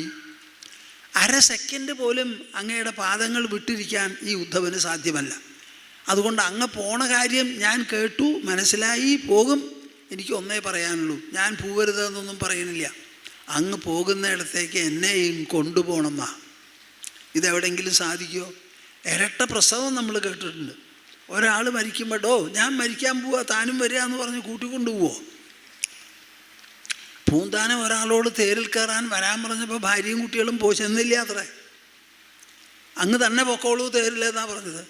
അര സെക്കൻഡ് പോലും അങ്ങയുടെ പാദങ്ങൾ വിട്ടിരിക്കാൻ ഈ ഉദ്ധവന് സാധ്യമല്ല. അതുകൊണ്ട് അങ്ങ് പോണ കാര്യം ഞാൻ കേട്ടു, മനസ്സിലായി, പോകും. എനിക്ക് ഒന്നേ പറയാനുള്ളൂ, ഞാൻ പോകരുതെന്നൊന്നും പറയുന്നില്ല. അങ്ങ് പോകുന്നിടത്തേക്ക് എന്നെയും കൊണ്ടുപോകണമെന്നാ. ഇതെവിടെയെങ്കിലും സാധിക്കുമോ? ഇരട്ട പ്രസവം നമ്മൾ കേട്ടിട്ടുണ്ട്. ഒരാൾ മരിക്കുമ്പോഴോ ഞാൻ മരിക്കാൻ പോവാ, താനും വരിക എന്ന് പറഞ്ഞ് കൂട്ടിക്കൊണ്ടുപോവോ? പൂന്താനം ഒരാളോട് തേരിൽ കയറാൻ വരാൻ പറഞ്ഞപ്പോൾ ഭാര്യയും കുട്ടികളും ചെന്നില്ല അത്രേ. അങ്ങ് തന്നെ പൊക്കോളൂ തേരില്ലെന്നാണ് പറഞ്ഞത്.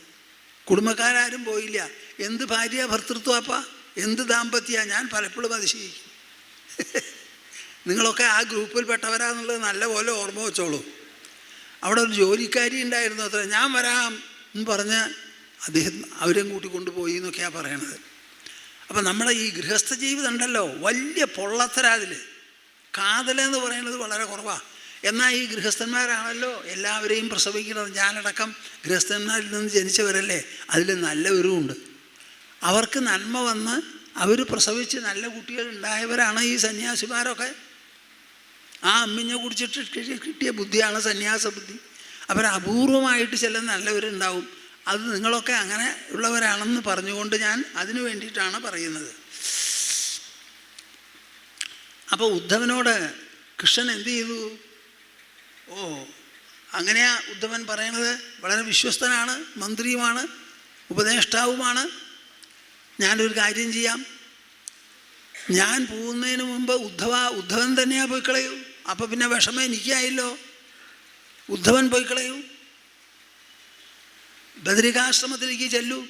കുടുംബക്കാരും പോയില്ല. എന്ത് ഭാര്യ ഭർത്തൃത്വപ്പാ, എന്ത് ദാമ്പത്യ! ഞാൻ പലപ്പോഴും അതിശയിക്കും. നിങ്ങളൊക്കെ ആ ഗ്രൂപ്പിൽപ്പെട്ടവരാന്നുള്ളത് നല്ല പോലെ ഓർമ്മ വെച്ചോളൂ. അവിടെ ഒരു ജോലിക്കാരി ഉണ്ടായിരുന്നു അത്ര. ഞാൻ വരാം എന്ന് പറഞ്ഞ് അദ്ദേഹം അവരെയും കൂട്ടിക്കൊണ്ടുപോയി എന്നൊക്കെയാണ് പറയണത്. അപ്പം നമ്മളെ ഈ ഗൃഹസ്ഥ ജീവിതം ഉണ്ടല്ലോ, വലിയ പൊള്ളത്തരാതിൽ. കാതലെന്ന് പറയുന്നത് വളരെ കുറവാണ്. എന്നാൽ ഈ ഗൃഹസ്ഥന്മാരാണല്ലോ എല്ലാവരെയും പ്രസവിക്കുന്നത്. ഞാനടക്കം ഗൃഹസ്ഥന്മാരിൽ നിന്ന് ജനിച്ചവരല്ലേ, അതിൽ നല്ലവരും ഉണ്ട്. അവർക്ക് നന്മ വന്ന് അവർ പ്രസവിച്ച് നല്ല കുട്ടികൾ ഉണ്ടായവരാണ് ഈ സന്യാസിമാരൊക്കെ. ആ അമ്മിഞ്ഞ കുടിച്ചിട്ട് കിട്ടിയ ബുദ്ധിയാണ് സന്യാസ ബുദ്ധി. അപൂർവമായിട്ട് ചില നല്ലവരുണ്ടാവും. അത് നിങ്ങളൊക്കെ അങ്ങനെ ഉള്ളവരാണെന്ന് പറഞ്ഞുകൊണ്ട് ഞാൻ അതിനു വേണ്ടിയിട്ടാണ് പറയുന്നത്. അപ്പോൾ ഉദ്ധവനോട് കൃഷ്ണൻ എന്ത് ചെയ്തു? അങ്ങനെയാ ഉദ്ധവൻ പറയണത്. വളരെ വിശ്വസ്തനാണ്, മന്ത്രിയുമാണ്, ഉപദേഷ്ടാവുമാണ്. ഞാനൊരു കാര്യം ചെയ്യാം, ഞാൻ പോകുന്നതിന് മുമ്പ് ഉദ്ധവൻ തന്നെയാ പോയി കളയൂ. അപ്പം പിന്നെ വിഷമം എനിക്കായല്ലോ. ഉദ്ധവൻ പോയി കളയൂ, ബദരികാശ്രമത്തിലേക്ക് ചെല്ലൂ,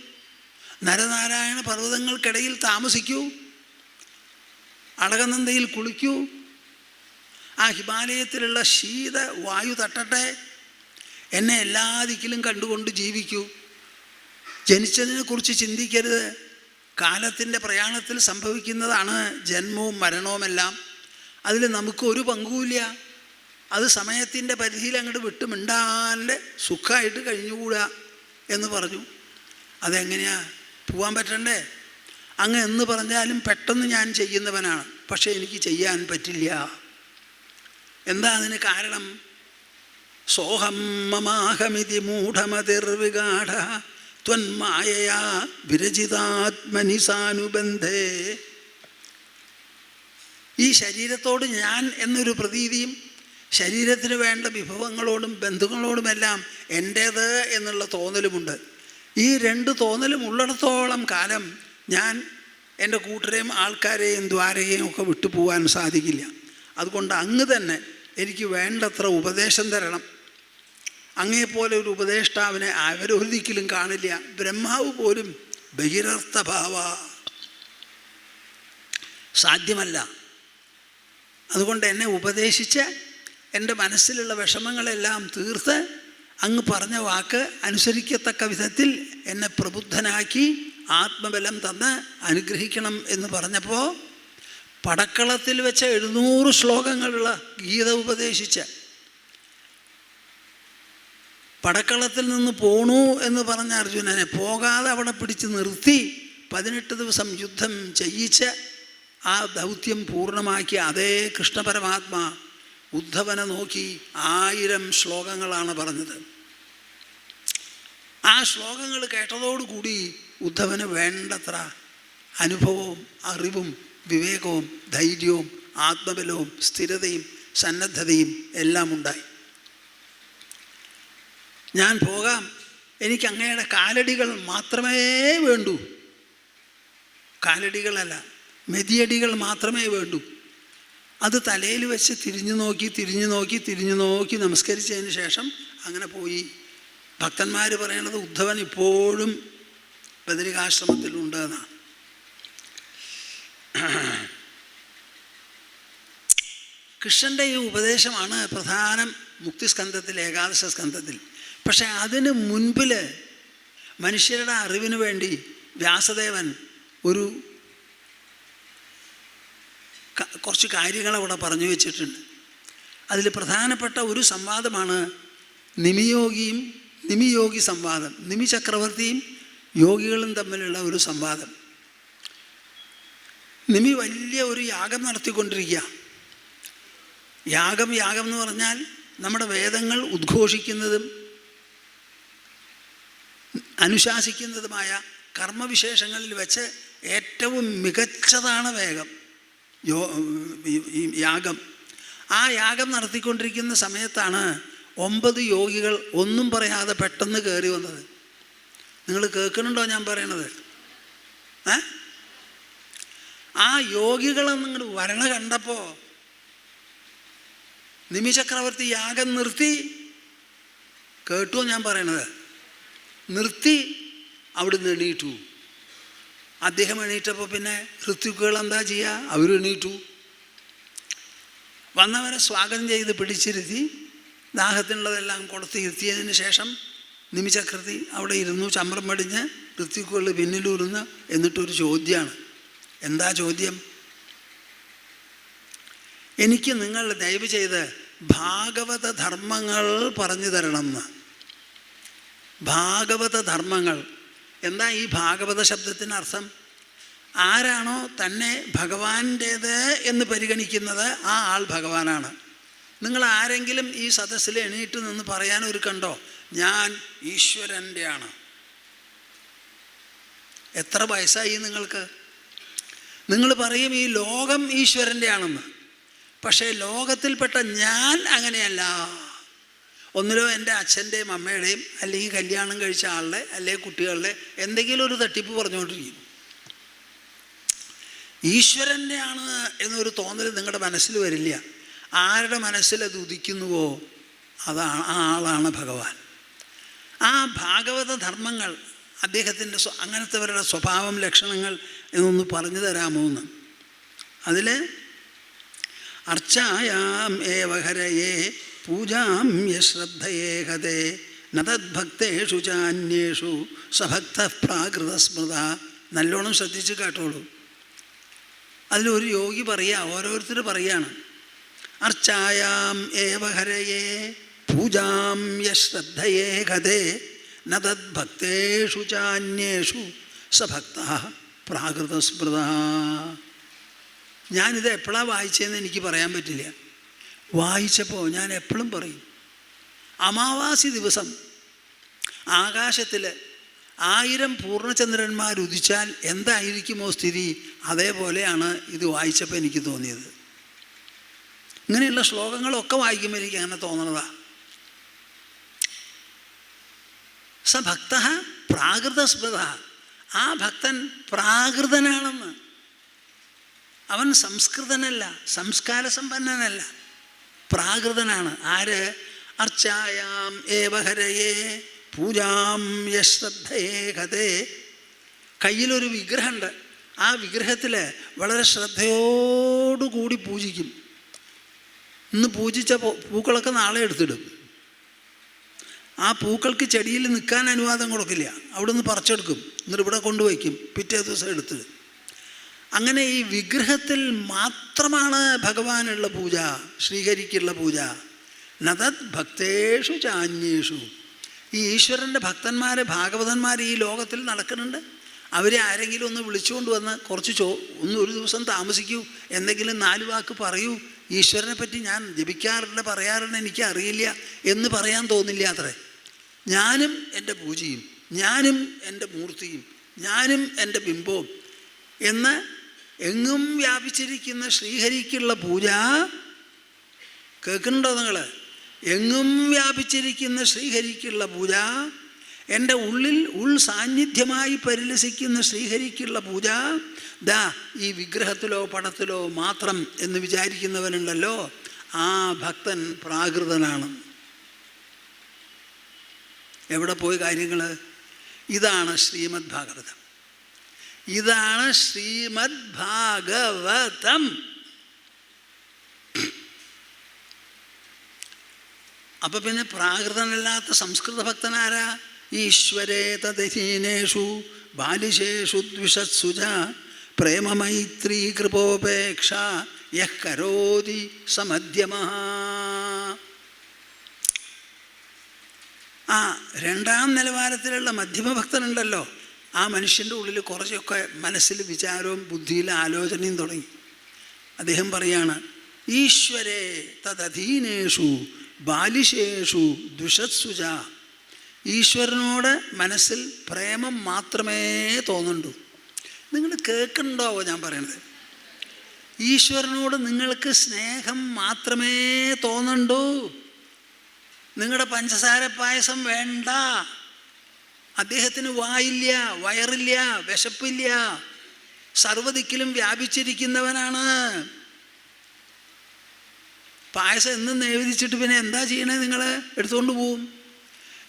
നരനാരായണ പർവ്വതങ്ങൾക്കിടയിൽ താമസിക്കൂ, അളകനന്ദയിൽ കുളിക്കൂ, ആ ഹിമാലയത്തിലുള്ള ശീത വായു തട്ടട്ടെ, എന്നെ എല്ലാ ദിക്കിലും കണ്ടുകൊണ്ട് ജീവിക്കൂ. ജനിച്ചതിനെക്കുറിച്ച് ചിന്തിക്കരുത്. കാലത്തിൻ്റെ പ്രയാണത്തിൽ സംഭവിക്കുന്നതാണ് ജന്മവും മരണവുമെല്ലാം. അതിൽ നമുക്ക് ഒരു പങ്കുമില്ല. അത് സമയത്തിൻ്റെ പരിധിയിൽ അങ്ങോട്ട് വിട്ട് മിണ്ടാൻ്റെ സുഖമായിട്ട് കഴിഞ്ഞുകൂടുക എന്ന് പറഞ്ഞു. അതെങ്ങനെയാ പോവാൻ പറ്റണ്ടേ? അങ്ങ് എന്ന് പറഞ്ഞാലും പെട്ടെന്ന് ഞാൻ ചെയ്യുന്നവനാണ്, പക്ഷേ എനിക്ക് ചെയ്യാൻ പറ്റില്ല. എന്താ അതിന് കാരണം? സോഹം മമാഹമിതി മൂഢമതിർവിഗാഢ ത്വന്മായയാ വിരചിതാത്മനി സാനുബന്ധേ. ഈ ശരീരത്തോട് ഞാൻ എന്നൊരു പ്രതീതിയും ശരീരത്തിന് വേണ്ട വിഭവങ്ങളോടും ബന്ധുക്കളോടുമെല്ലാം എൻ്റേത് എന്നുള്ള തോന്നലുമുണ്ട്. ഈ രണ്ട് തോന്നലും ഉള്ളിടത്തോളം കാലം ഞാൻ എൻ്റെ കൂട്ടരെയും ആൾക്കാരെയും ദ്വാരയെയും ഒക്കെ വിട്ടുപോകാൻ സാധിക്കില്ല. അതുകൊണ്ട് അങ്ങ് തന്നെ എനിക്ക് വേണ്ടത്ര ഉപദേശം തരണം. അങ്ങേപ്പോലെ ഒരു ഉപദേഷ്ടാവിനെ അവരൊരിക്കലും കാണില്ല. ബ്രഹ്മാവ് പോലും ബഹിരർത്ഥഭാവ, സാധ്യമല്ല. അതുകൊണ്ട് എന്നെ ഉപദേശിച്ച് എൻ്റെ മനസ്സിലുള്ള വിഷമങ്ങളെല്ലാം തീർത്ത് അങ്ങ് പറഞ്ഞ വാക്ക് അനുസരിക്കത്തക്ക വിധത്തിൽ എന്നെ പ്രബുദ്ധനാക്കി ആത്മബലം തന്ന് അനുഗ്രഹിക്കണം എന്ന് പറഞ്ഞപ്പോൾ പടക്കളത്തിൽ വെച്ച 700 ശ്ലോകങ്ങളുള്ള ഗീത ഉപദേശിച്ച് പടക്കളത്തിൽ നിന്ന് പോണു എന്ന് പറഞ്ഞ അർജുനനെ പോകാതെ അവിടെ പിടിച്ച് നിർത്തി 18 ദിവസം യുദ്ധം ചെയ്യിച്ച് ആ ദൗത്യം പൂർണ്ണമാക്കിയ അതേ കൃഷ്ണ പരമാത്മാ ഉദ്ധവനെ നോക്കി 1000 ശ്ലോകങ്ങളാണ് പറഞ്ഞത്. ആ ശ്ലോകങ്ങൾ കേട്ടതോടുകൂടി ഉദ്ധവന് വേണ്ടത്ര അനുഭവവും അറിവും വിവേകവും ധൈര്യവും ആത്മബലവും സ്ഥിരതയും സന്നദ്ധതയും എല്ലാം ഉണ്ടായി. ഞാൻ പോകാം, എനിക്ക് അങ്ങയുടെ കാലടികൾ മാത്രമേ വേണ്ടൂ, കാലടികളല്ല മെതിയടികൾ മാത്രമേ വേണ്ടൂ. അത് തലയിൽ വെച്ച് തിരിഞ്ഞു നോക്കി നമസ്കരിച്ചതിന് ശേഷം അങ്ങനെ പോയി ഭക്തന്മാർ പറയണത് ഉദ്ധവൻ ഇപ്പോഴും ബദരികാശ്രമത്തിലുണ്ട് എന്നാണ്. കൃഷ്ണൻ്റെ ഈ ഉപദേശമാണ് പ്രധാനം മുക്തിസ്കന്ധത്തിൽ, ഏകാദശ സ്കന്ധത്തിൽ. പക്ഷെ അതിന് മുൻപിൽ മനുഷ്യരുടെ അറിവിന് വേണ്ടി വ്യാസദേവൻ കുറച്ച് കാര്യങ്ങൾ അവിടെ പറഞ്ഞു വെച്ചിട്ടുണ്ട്. അതിൽ പ്രധാനപ്പെട്ട ഒരു സംവാദമാണ് നിമിയോഗി സംവാദം. നിമി ചക്രവർത്തിയും യോഗികളും തമ്മിലുള്ള ഒരു സംവാദം. നിമി വലിയ ഒരു യാഗം നടത്തിക്കൊണ്ടിരിക്കുക. യാഗം എന്ന് പറഞ്ഞാൽ നമ്മുടെ വേദങ്ങൾ ഉദ്ഘോഷിക്കുന്നതും അനുശാസിക്കുന്നതുമായ കർമ്മവിശേഷങ്ങളിൽ വെച്ച് ഏറ്റവും മികച്ചതാണ് യാഗം. ആ യാഗം നടത്തിക്കൊണ്ടിരിക്കുന്ന സമയത്താണ് 9 യോഗികൾ ഒന്നും പറയാതെ പെട്ടെന്ന് കയറി വന്നത്. നിങ്ങൾ കേൾക്കുന്നുണ്ടോ ഞാൻ പറയണത്? ആ യോഗികളെ നിങ്ങൾ വരണ കണ്ടപ്പോൾ നിമിചക്രവർത്തി യാഗം നിർത്തി. കേട്ടോ ഞാൻ പറയണത്? നിർത്തി അവിടുന്ന് എണീറ്റു. അദ്ദേഹം എണീറ്റപ്പോൾ പിന്നെ ഋത്വിക്കുകൾ എന്താ ചെയ്യുക? അവരും എണീറ്റു. വന്നവരെ സ്വാഗതം ചെയ്ത് പിടിച്ചിരുത്തി ദാഹത്തിനുള്ളതെല്ലാം കൊടുത്ത് ഇരുത്തിയതിന് ശേഷം നിമിചക്രവർത്തി അവിടെ ഇരുന്നു, ചമ്രം പടിഞ്ഞ് ഋത്വിക്കുകൾ പിന്നിലൂരുന്ന്. എന്നിട്ടൊരു ചോദ്യമാണ്. എന്താ ചോദ്യം? എനിക്ക് നിങ്ങൾ ദയവ് ചെയ്ത് ഭാഗവത ധർമ്മങ്ങൾ പറഞ്ഞു തരണം എന്ന്. ഭാഗവത ധർമ്മങ്ങൾ എന്താ? ഈ ഭാഗവത ശബ്ദത്തിന് അർത്ഥം ആരാണോ തന്നെ ഭഗവാന്റേത് എന്ന് പരിഗണിക്കുന്നത് ആ ആൾ ഭഗവാനാണ്. നിങ്ങൾ ആരെങ്കിലും ഈ സദസ്സിൽ എണീറ്റ് നിന്ന് പറയാനൊരു കണ്ടോ ഞാൻ ഈശ്വരൻ്റെ ആണ്? എത്ര വയസ്സായി നിങ്ങൾക്ക്? നിങ്ങൾ പറയും ഈ ലോകം ഈശ്വരൻ്റെ ആണെന്ന്. പക്ഷേ ലോകത്തിൽപ്പെട്ട ഞാൻ അങ്ങനെയല്ല. ഒന്നിലോ എൻ്റെ അച്ഛൻ്റെയും അമ്മയുടെയും അല്ലെങ്കിൽ കല്യാണം കഴിച്ച ആളുടെ അല്ലെങ്കിൽ കുട്ടികളുടെ എന്തെങ്കിലും ഒരു തട്ടിപ്പ് പറഞ്ഞുകൊണ്ടിരിക്കും. ഈശ്വരൻ്റെ ആണ് എന്നൊരു തോന്നൽ നിങ്ങളുടെ മനസ്സിൽ വരില്ല. ആരുടെ മനസ്സിൽ അത് ഉദിക്കുന്നുവോ അതാണ് ആ ആളാണ് ഭഗവാൻ. ആ ഭാഗവത ധർമ്മങ്ങൾ അദ്ദേഹത്തിൻ്റെ അങ്ങനത്തെവരുടെ സ്വഭാവം, ലക്ഷണങ്ങൾ എന്നൊന്ന് പറഞ്ഞു തരാമോ എന്ന്. അതിൽ അർച്ചായാം ഏവഹരയേ പൂജാം യശ്രദ്ധയേ ഹതേ നതദ്ഭക്തേഷു ചാന്യേഷു സഭക്ത പ്രാകൃതസ്മൃത. നല്ലോണം ശ്രദ്ധിച്ച് കേട്ടോളൂ. അതിലൊരു യോഗി ഓരോരുത്തർ പറയാണ് അർച്ചായാം ഏവഹരയേ പൂജാം യശ്രദ്ധയേ ഹതേ നതദ്ഭക്തേഷു ചാന്യേഷു സഭക്ത പ്രാകൃതസ്മൃത. ഞാനിത് എപ്പോഴാണ് വായിച്ചതെന്ന് എനിക്ക് പറയാൻ പറ്റില്ല. വായിച്ചപ്പോൾ ഞാൻ എപ്പോഴും പറയും, അമാവാസി ദിവസം ആകാശത്തിൽ 1000 പൂർണ്ണചന്ദ്രന്മാരുദിച്ചാൽ എന്തായിരിക്കുമോ സ്ഥിതി, അതേപോലെയാണ് ഇത് വായിച്ചപ്പോൾ എനിക്ക് തോന്നിയത്. ഇങ്ങനെയുള്ള ശ്ലോകങ്ങളൊക്കെ വായിക്കുമ്പോൾ എനിക്ക് അങ്ങനെ തോന്നണതാ. സ ഭക്ത പ്രാകൃതസ്മൃത. ആ ഭക്തൻ പ്രാകൃതനാണെന്ന്. അവൻ സംസ്കൃതനല്ല, സംസ്കാരസമ്പന്നനല്ല, പ്രാകൃതനാണ്. ആര്? അർച്ചായാം ഏവഹരയേ പൂജാം യശ്രദ്ധയേ ഹതേ. കയ്യിലൊരു വിഗ്രഹമുണ്ട്. ആ വിഗ്രഹത്തിൽ വളരെ ശ്രദ്ധയോടുകൂടി പൂജിക്കും. ഇന്ന് പൂജിച്ച പൂക്കളൊക്കെ നാളെ എടുത്തിടും. ആ പൂക്കൾക്ക് ചെടിയിൽ നിൽക്കാൻ അനുവാദം കൊടുക്കില്ല. അവിടെ നിന്ന് പറിച്ചെടുക്കും, എന്നിട്ട് ഇവിടെ കൊണ്ടുവയ്ക്കും, പിറ്റേ ദിവസം എടുത്തിടും. അങ്ങനെ ഈ വിഗ്രഹത്തിൽ മാത്രമാണ് ഭഗവാനുള്ള പൂജ, ശ്രീഹരിക്കുള്ള പൂജ. നതത് ഭക്തേഷു ചാന്യേഷു. ഈ ഈശ്വരൻ്റെ ഭക്തന്മാരെ, ഭാഗവതന്മാർ ഈ ലോകത്തിൽ നടക്കുന്നുണ്ട്. അവരെ ആരെങ്കിലും ഒന്ന് വിളിച്ചുകൊണ്ട് വന്ന് കുറച്ച് ഒരു ദിവസം താമസിക്കൂ, എന്തെങ്കിലും 4 വാക്ക് പറയൂ, ഈശ്വരനെ പറ്റി ഞാൻ ജപിക്കാറുണ്ട്, പറയാറുണ്ട്, എനിക്ക് അറിയില്ല എന്ന് പറയാൻ തോന്നില്ല അത്രേ. ഞാനും എൻ്റെ പൂജയും, ഞാനും എൻ്റെ മൂർത്തിയും, ഞാനും എൻ്റെ ബിംബവും എന്ന് എങ്ങും വ്യാപിച്ചിരിക്കുന്ന ശ്രീഹരിക്കുള്ള പൂജ. കേൾക്കുന്നുണ്ടോ നിങ്ങൾ? എങ്ങും വ്യാപിച്ചിരിക്കുന്ന ശ്രീഹരിക്കുള്ള പൂജ, എൻ്റെ ഉൾ സാന്നിധ്യമായി പരിലസിക്കുന്ന ശ്രീഹരിക്കുള്ള പൂജ ദാ ഈ വിഗ്രഹത്തിലോ പടത്തിലോ മാത്രം എന്ന് വിചാരിക്കുന്നവനുണ്ടല്ലോ, ആ ഭക്തൻ പ്രാകൃതനാണ്. എവിടെ പോയി കാര്യങ്ങൾ? ഇതാണ് ശ്രീമദ് ഭാഗവതം. ഇതാണ് ശ്രീമദ് ഭാഗവതം. അപ്പൊ പിന്നെ പ്രാകൃതനല്ലാത്ത സംസ്കൃത ഭക്തനാരാ? ഈശ്വരേ തദഹീനേഷു ബാലിശേഷു ദ്വിഷത്സുജ പ്രേമമൈത്രീ കൃപോപേക്ഷ യഃ കരോതി സമധ്യമഃ. ആ രണ്ടാം നിലവാരത്തിലുള്ള മധ്യമഭക്തനുണ്ടല്ലോ, ആ മനുഷ്യൻ്റെ ഉള്ളിൽ കുറച്ചൊക്കെ മനസ്സിൽ വിചാരവും ബുദ്ധിയിൽ ആലോചനയും തുടങ്ങി. അദ്ദേഹം പറയാണ്, ഈശ്വരേ തദധീനേഷു ബാലിശേഷു ദ്വിഷത്സുജ. ഈശ്വരനോട് മനസ്സിൽ പ്രേമം മാത്രമേ തോന്നുന്നുള്ളൂ. നിങ്ങൾ കേൾക്കുന്നുണ്ടോ ഞാൻ പറയണത്? ഈശ്വരനോട് നിങ്ങൾക്ക് സ്നേഹം മാത്രമേ തോന്നുന്നുണ്ടൂ. നിങ്ങളുടെ പഞ്ചസാര പായസം വേണ്ട. അദ്ദേഹത്തിന് വായില്ല, വയറില്ല, വിശപ്പില്ല, സർവ്വദിക്കിലും വ്യാപിച്ചിരിക്കുന്നവനാണ്. പായസം എന്നും നിവേദിച്ചിട്ട് പിന്നെ എന്താ ചെയ്യണേ? നിങ്ങൾ എടുത്തുകൊണ്ട് പോവും.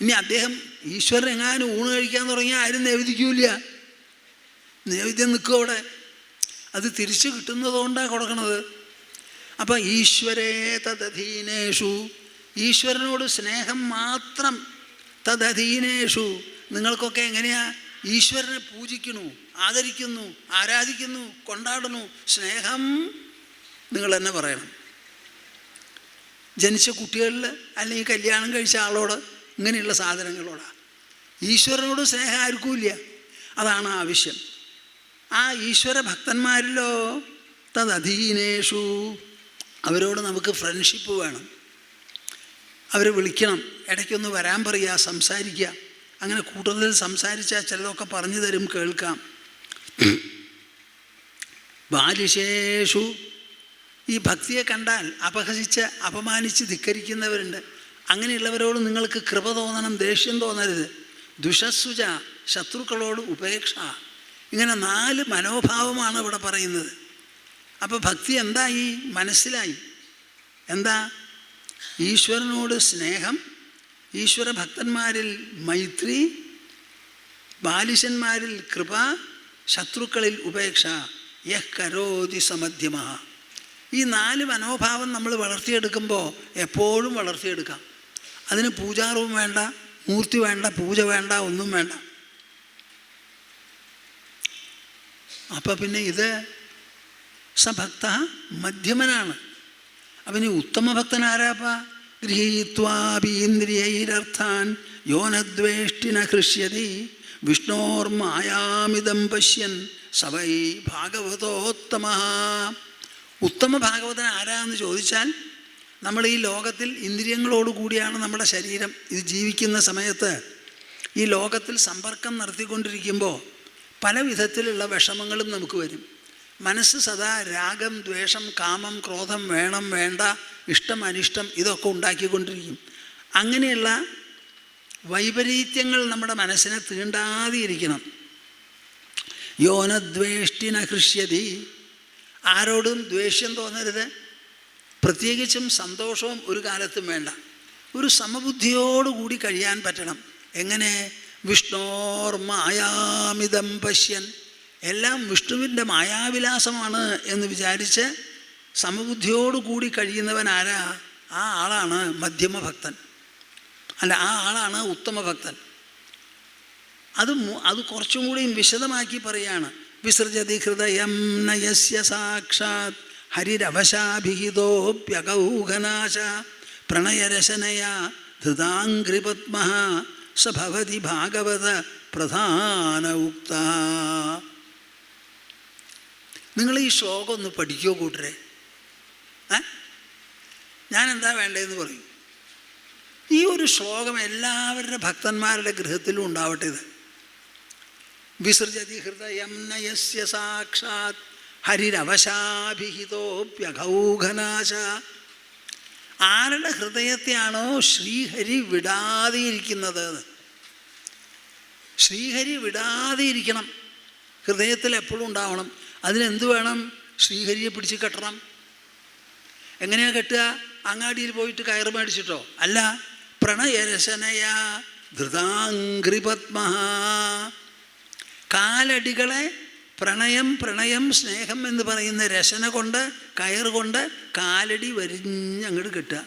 ഇനി അദ്ദേഹം ഈശ്വരൻ എങ്ങാനും ഊണ് കഴിക്കാൻ തുടങ്ങിയാൽ ആരും നിവേദിക്കൂല. നൈവേദ്യം നിൽക്കും അവിടെ. അത് തിരിച്ചു കിട്ടുന്നതുകൊണ്ടാണ് കൊടുക്കണത്. അപ്പം ഈശ്വരേ തദധീനേഷു, ഈശ്വരനോട് സ്നേഹം മാത്രം. തദധീനേഷു, നിങ്ങൾക്കൊക്കെ എങ്ങനെയാ? ഈശ്വരനെ പൂജിക്കുന്നു, ആദരിക്കുന്നു, ആരാധിക്കുന്നു, കൊണ്ടാടുന്നു. സ്നേഹം നിങ്ങൾ തന്നെ പറയണം. ജനിച്ച കുട്ടികളിൽ അല്ലെങ്കിൽ കല്യാണം കഴിച്ച ആളോട്, ഇങ്ങനെയുള്ള സാധനങ്ങളോടാണ്. ഈശ്വരനോട് സ്നേഹം ആർക്കുമില്ല. അതാണ് ആവശ്യം. ആ ഈശ്വര ഭക്തന്മാരിലോ തദധീനേഷു, അവരോട് നമുക്ക് ഫ്രണ്ട്ഷിപ്പ് വേണം. അവരെ വിളിക്കണം, ഇടയ്ക്കൊന്ന് വരാൻ പറയുക, സംസാരിക്കുക. അങ്ങനെ കൂട്ടത്തിൽ സംസാരിച്ചാൽ ചിലതൊക്കെ പറഞ്ഞു തരും, കേൾക്കാം. ബാലിശേഷു, ഈ ഭക്തിയെ കണ്ടാൽ അപഹസിച്ച് അപമാനിച്ച് ധിക്കരിക്കുന്നവരുണ്ട്. അങ്ങനെയുള്ളവരോട് നിങ്ങൾക്ക് കൃപ തോന്നണം, ദേഷ്യം തോന്നരുത്. ദുഷസ്സുജ, ശത്രുക്കളോട് ഉപേക്ഷ. ഇങ്ങനെ 4 മനോഭാവമാണ് ഇവിടെ പറയുന്നത്. അപ്പോൾ ഭക്തി എന്തായി? മനസ്സിലായി. എന്താ? ഈശ്വരനോട് സ്നേഹം, ഈശ്വര ഭക്തന്മാരിൽ മൈത്രി, ബാലിശന്മാരിൽ കൃപ, ശത്രുക്കളിൽ ഉപേക്ഷ. യഃ കരോതി സമധ്യമഃ. ഈ 4 മനോഭാവം നമ്മൾ വളർത്തിയെടുക്കുമ്പോൾ എപ്പോഴും വളർത്തിയെടുക്കാം. അതിന് പൂജാറവും വേണ്ട, മൂർത്തി വേണ്ട, പൂജ വേണ്ട, ഒന്നും വേണ്ട. അപ്പം പിന്നെ ഇത് സഭക്ത മധ്യമനാണ്. അവന് ഉത്തമ ഭക്തനാരാപ്പ? ഗൃഹീത്വാപീന്ദ്രിയൈരർത്ഥാൻ യോനദ്വേഷ്ടിന ഹൃഷ്യതി വിഷ്ണോർമായാമിതം പശ്യൻ സവൈ ഭാഗവതോത്തമ. ഉത്തമ ഭാഗവതൻ ആരാന്ന് ചോദിച്ചാൽ, നമ്മൾ ഈ ലോകത്തിൽ ഇന്ദ്രിയങ്ങളോടുകൂടിയാണ് നമ്മുടെ ശരീരം. ഇത് ജീവിക്കുന്ന സമയത്ത് ഈ ലോകത്തിൽ സമ്പർക്കം നടത്തിക്കൊണ്ടിരിക്കുമ്പോൾ പല വിധത്തിലുള്ള വിഷമങ്ങളും നമുക്ക് വരും. മനസ്സ് സദാ രാഗം, ദ്വേഷം, കാമം, ക്രോധം, വേണം, വേണ്ട, ഇഷ്ടം, അനിഷ്ടം ഇതൊക്കെ ഉണ്ടാക്കിക്കൊണ്ടിരിക്കും. അങ്ങനെയുള്ള വൈപരീത്യങ്ങൾ നമ്മുടെ മനസ്സിനെ തീണ്ടാതെ ഇരിക്കണം. യോനദ്വേഷ്ടിന ഹൃഷ്യതി, ആരോടും ദ്വേഷ്യം തോന്നരുത്. പ്രത്യേകിച്ചും സന്തോഷവും ഒരു കാലത്തും വേണ്ട. ഒരു സമബുദ്ധിയോടുകൂടി കഴിയാൻ പറ്റണം. എങ്ങനെ? വിഷ്ണോർ മായാമിതം പശ്യൻ, എല്ലാം വിഷ്ണുവിൻ്റെ മായാവിലാസമാണ് എന്ന് വിചാരിച്ച് സമബുദ്ധിയോടുകൂടി കഴിയുന്നവൻ ആരാ? ആ ആളാണ് മധ്യമഭക്തൻ. അല്ല, ആ ആളാണ് ഉത്തമഭക്തൻ. അത് കുറച്ചും കൂടിയും വിശദമാക്കി പറയാണ്. വിസൃജതി ഹൃദയം നയസ്യ സാക്ഷാത് ഹരിരവശാഭിഹിതോപ്യകൗഘനാശ പ്രണയരശനയാ ധൃതാംഘ്രിപത്മ സഭവതി ഭാഗവത പ്രധാന ഉക്ത. നിങ്ങൾ ഈ ശ്ലോകം ഒന്ന് പഠിക്കോ കൂട്ടരെ? ഞാൻ എന്താ വേണ്ടതെന്ന് പറയും. ഈ ഒരു ശ്ലോകം എല്ലാവരുടെ ഭക്തന്മാരുടെ ഗൃഹത്തിലും ഉണ്ടാവട്ടെ. ഇത് വിസൃജതി ഹൃദയം നയസ്യ സാക്ഷാത് ഹരിരവശാഭിഹിതോപ്യഘൗഘനാശ. ആരുടെ ഹൃദയത്തെയാണോ ശ്രീഹരി വിടാതെ ഇരിക്കുന്നത്, ശ്രീഹരി വിടാതെ ഇരിക്കണം, ഹൃദയത്തിൽ എപ്പോഴും ഉണ്ടാവണം. അതിനെന്ത് വേണം? ശ്രീഹരിയെ പിടിച്ച് കെട്ടണം. എങ്ങനെയാണ് കെട്ടുക? അങ്ങാടിയിൽ പോയിട്ട് കയറ് മേടിച്ചിട്ടോ? അല്ല, പ്രണയരശനയാ ധൃതാംഘ്രിപത്മ. കാലടികളെ പ്രണയം പ്രണയം സ്നേഹം എന്ന് പറയുന്ന രശന കൊണ്ട് കയറുകൊണ്ട് കാലടി വരിഞ്ഞങ്ങോട്ട് കെട്ടുക.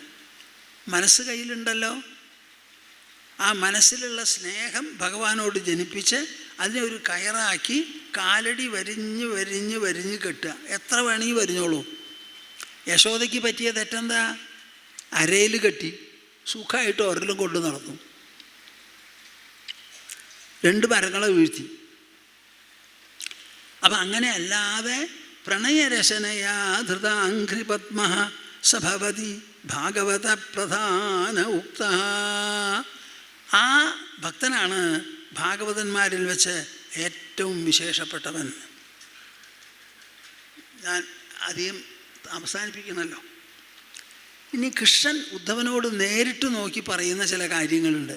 മനസ്സ് കയ്യിലുണ്ടല്ലോ, ആ മനസ്സിലുള്ള സ്നേഹം ഭഗവാനോട് ജനിപ്പിച്ച് അതിനെ ഒരു കയറാക്കി കാലടി വരിഞ്ഞ് വരിഞ്ഞ് വരിഞ്ഞ് കെട്ടുക. എത്ര വേണമെങ്കിൽ വരിഞ്ഞോളൂ. യശോദയ്ക്ക് പറ്റിയ തെറ്റെന്താ? അരയിൽ കെട്ടി സുഖമായിട്ട് ഒരെല്ലാം കൊണ്ട് നടന്നു. 2 മരങ്ങളെ വീഴ്ത്തി. അപ്പം അങ്ങനെ അല്ലാതെ പ്രണയരശനയാ ധൃതാംഘ്രിപത്മ സഭവതി ഭാഗവത പ്രധാന ഉക്ത. ആ ഭക്തനാണ് ഭാഗവതന്മാരിൽ വെച്ച് ഏറ്റവും വിശേഷപ്പെട്ടവൻ. ഞാൻ അധികം അവസാനിപ്പിക്കണമല്ലോ. ഇനി കൃഷ്ണൻ ഉദ്ധവനോട് നേരിട്ട് നോക്കി പറയുന്ന ചില കാര്യങ്ങളുണ്ട്.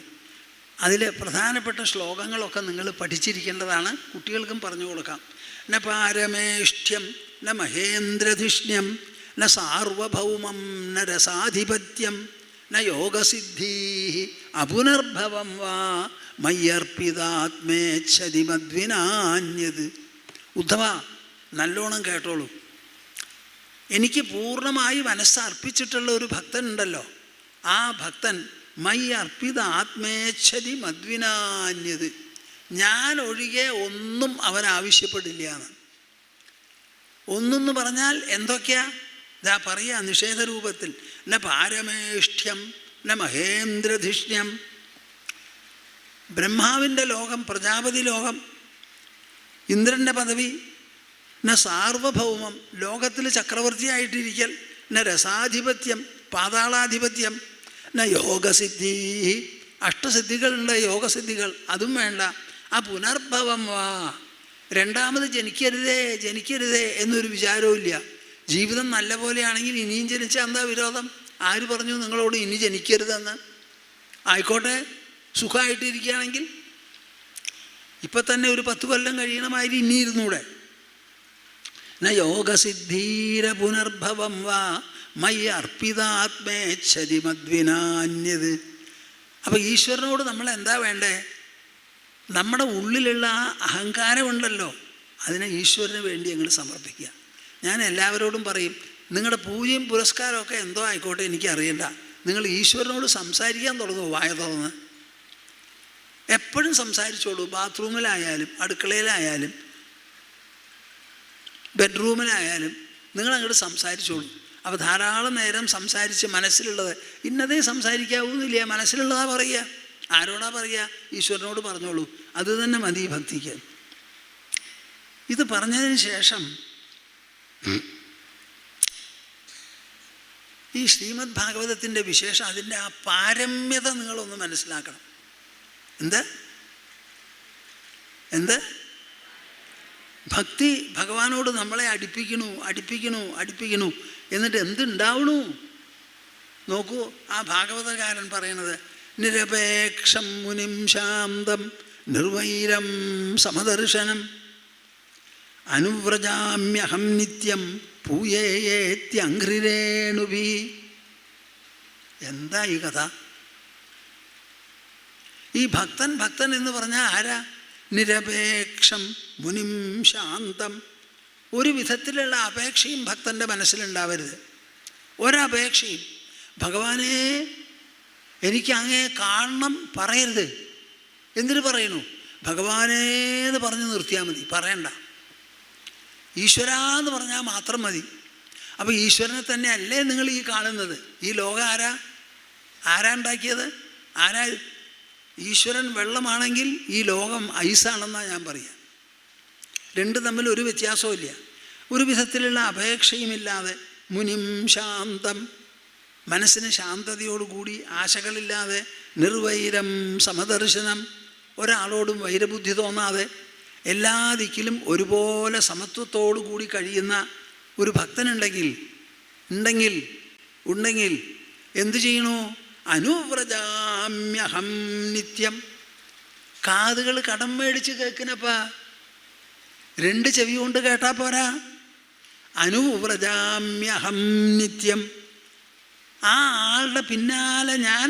അതിൽ പ്രധാനപ്പെട്ട ശ്ലോകങ്ങളൊക്കെ നിങ്ങൾ പഠിച്ചിരിക്കേണ്ടതാണ്. കുട്ടികൾക്കും പറഞ്ഞു കൊടുക്കാം. ന പാരമേഷ്ഠ്യം ന മഹേന്ദ്രധിഷ്ണ്യം ന സാർവഭൗമം ന രസാധിപത്യം ന യോഗസിദ്ധി അപുനർഭവം വാ മയ്യർപ്പിതാത്മേച്ഛതി മദ്വിനാന്യത്. ഉദ്ധവ, നല്ലോണം കേട്ടോളൂ. എനിക്ക് പൂർണ്ണമായി മനസ്സർപ്പിച്ചിട്ടുള്ള ഒരു ഭക്തൻ ഉണ്ടല്ലോ, ആ ഭക്തൻ മൈ അർപ്പിത ആത്മേച്ഛതി മദ്വിനാന്യത്. ഞാൻ ഒഴികെ ഒന്നും അവൻ ആവശ്യപ്പെടില്ല എന്ന്. ഒന്നെന്ന് പറഞ്ഞാൽ എന്തൊക്കെയാ? ഇതാ പറയാ നിഷേധരൂപത്തിൽ. ന പാരമേഷ്ഠ്യം ന മഹേന്ദ്രധിഷ്ണ്യം. ബ്രഹ്മാവിൻ്റെ ലോകം, പ്രജാപതി ലോകം, ഇന്ദ്രൻ്റെ പദവി. ന സാർവഭൗമം, ലോകത്തിൽ ചക്രവർത്തിയായിട്ടിരിക്കൽ. ന രസാധിപത്യം, പാതാളാധിപത്യം. ന യോഗസിദ്ധി, അഷ്ടസിദ്ധികളുണ്ട്, യോഗസിദ്ധികൾ, അതും വേണ്ട. ആ പുനർഭവം വാ, രണ്ടാമത് ജനിക്കരുതേ ജനിക്കരുതേ എന്നൊരു വിചാരവും ഇല്ല. ജീവിതം നല്ല പോലെയാണെങ്കിൽ ഇനിയും ജനിച്ചാൽ എന്താ വിരോധം? ആര് പറഞ്ഞു നിങ്ങളോട് ഇനി ജനിക്കരുതെന്ന്? ആയിക്കോട്ടെ, സുഖമായിട്ടിരിക്കുകയാണെങ്കിൽ ഇപ്പം തന്നെ ഒരു 10 കൊല്ലം കഴിയണമാതിരി ഇനി ഇരുന്നൂടെ. ന യോഗസിദ്ധീര പുനർഭവം വാ മൈ അർപ്പിതാത്മേച്ഛതി മദ്വിനാന്യത്. അപ്പം ഈശ്വരനോട് നമ്മൾ എന്താ വേണ്ടേ? നമ്മുടെ ഉള്ളിലുള്ള ആ അഹങ്കാരമുണ്ടല്ലോ, അതിനെ ഈശ്വരന് വേണ്ടി ഞങ്ങൾ സമർപ്പിക്കുക. ഞാൻ എല്ലാവരോടും പറയും, നിങ്ങളുടെ പൂജയും പുരസ്കാരമൊക്കെ എന്തോ ആയിക്കോട്ടെ, എനിക്കറിയണ്ട. നിങ്ങൾ ഈശ്വരനോട് സംസാരിക്കാൻ തുടങ്ങും, വായ തുറന്ന്. എപ്പോഴും സംസാരിച്ചോളൂ. ബാത്റൂമിലായാലും അടുക്കളയിലായാലും ബെഡ്റൂമിലായാലും നിങ്ങളങ്ങോട്ട് സംസാരിച്ചോളൂ. അപ്പോൾ ധാരാളം നേരം സംസാരിച്ച് മനസ്സിലുള്ളത് ഇന്നതേ സംസാരിക്കാവൂന്നില്ല, മനസ്സിലുള്ളതാ പറയുക. ആരോടാ പറയുക? ഈശ്വരനോട് പറഞ്ഞോളൂ. അത് തന്നെ മതി ഭക്തിക്ക്. ഇത് പറഞ്ഞതിന് ശേഷം ഈ ശ്രീമദ് ഭാഗവതത്തിൻ്റെ വിശേഷം, അതിൻ്റെ ആ പാരമ്യത നിങ്ങളൊന്ന് മനസ്സിലാക്കണം. എന്ത് ഭക്തി ഭഗവാനോട് നമ്മളെ അടുപ്പിക്കണു. എന്നിട്ട് എന്തുണ്ടാവണു നോക്കൂ. ആ ഭാഗവതകാരൻ പറയണത്, നിരപേക്ഷം മുനിം ശാന്തം നിർവൈരം സമദർശനം അനുവ്രജാമ്യഹം നിത്യം പൂയേത്യഘ്രിരേണുഭി. എന്താ ഈ കഥ? ഈ ഭക്തൻ എന്ന് പറഞ്ഞാൽ ആരാ? നിരപേക്ഷം മുനിം ശാന്തം. ഒരു വിധത്തിലുള്ള അപേക്ഷയും ഭക്തൻ്റെ മനസ്സിലുണ്ടാവരുത്. ഒരപേക്ഷയും. ഭഗവാനെ എനിക്ക് അങ്ങേ കാണണം പറയരുത്. എന്തിനു പറയണു? ഭഗവാനേന്ന് പറഞ്ഞ് നിർത്തിയാൽ മതി, പറയണ്ട. ഈശ്വരാന്ന് പറഞ്ഞാൽ മാത്രം മതി. അപ്പോൾ ഈശ്വരനെ തന്നെ അല്ലേ നിങ്ങൾ ഈ കാണുന്നത്? ഈ ലോകം ആരാ ഉണ്ടാക്കിയത്? ആരാ? ഈശ്വരൻ വെള്ളമാണെങ്കിൽ ഈ ലോകം ഐസാണെന്നാണ് ഞാൻ പറയുക. രണ്ടും തമ്മിൽ ഒരു വ്യത്യാസവും ഇല്ല. ഒരു വിധത്തിലുള്ള അപേക്ഷയുമില്ലാതെ മുനിം ശാന്തം, മനസ്സിന് ശാന്തതയോടുകൂടി ആശകളില്ലാതെ, നിർവൈരം സമദർശനം, ഒരാളോടും വൈരബുദ്ധി തോന്നാതെ, എല്ലാ ദിക്കിലും ഒരുപോലെ സമത്വത്തോടു കൂടി കഴിയുന്ന ഒരു ഭക്തനുണ്ടെങ്കിൽ എന്തു ചെയ്യണു? അനുവ്രജാമ്യഹം നിത്യം. കാതുകൾ കടം മേടിച്ച് കേൾക്കുന്നപ്പാ, 2 ചെവി കൊണ്ട് കേട്ടാ പോരാ. അനുവ്രജാമ്യഹം നിത്യം. ആ ആളുടെ പിന്നാലെ ഞാൻ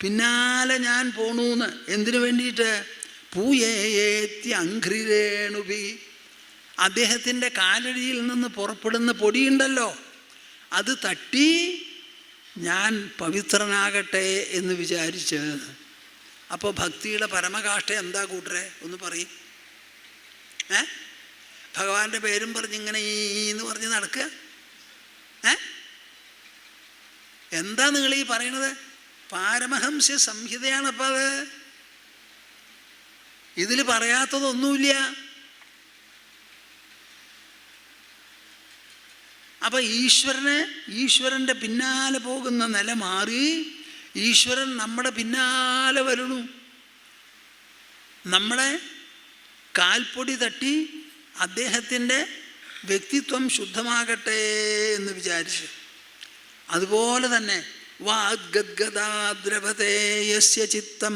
പിന്നാലെ ഞാൻ പോണൂന്ന്. എന്തിനു വേണ്ടിയിട്ട്? പൂയേത്തി അഘ്രിരേണുഭി, അദ്ദേഹത്തിൻ്റെ കാലടിയിൽ നിന്ന് പുറപ്പെടുന്ന പൊടിയുണ്ടല്ലോ, അത് തട്ടി ഞാൻ പവിത്രനാകട്ടെ എന്ന് വിചാരിച്ച്. അപ്പോൾ ഭക്തിയുടെ പരമകാഷ്ഠ എന്താ കൂട്ടരെ? ഒന്ന് പറയും. ഭഗവാന്റെ പേരും പറഞ്ഞ് ഇങ്ങനെ എന്ന് പറഞ്ഞ് നടക്കുക. എന്താ നിങ്ങൾ ഈ പറയണത്? പാരമഹംസ്യ സംഹിതയാണപ്പോൾ അത്. ഇതിൽ പറയാത്തതൊന്നുമില്ല. അപ്പൊ ഈശ്വരൻ്റെ പിന്നാലെ പോകുന്ന നില മാറി ഈശ്വരൻ നമ്മുടെ പിന്നാലെ വരണു. നമ്മളെ കാൽപ്പൊടി തട്ടി അദ്ദേഹത്തിൻ്റെ വ്യക്തിത്വം ശുദ്ധമാകട്ടെ എന്ന് വിചാരിച്ചു. അതുപോലെ തന്നെ വാഗ്ഗദ്ഗദാദ്രവതേ യസ്യ ചിത്തം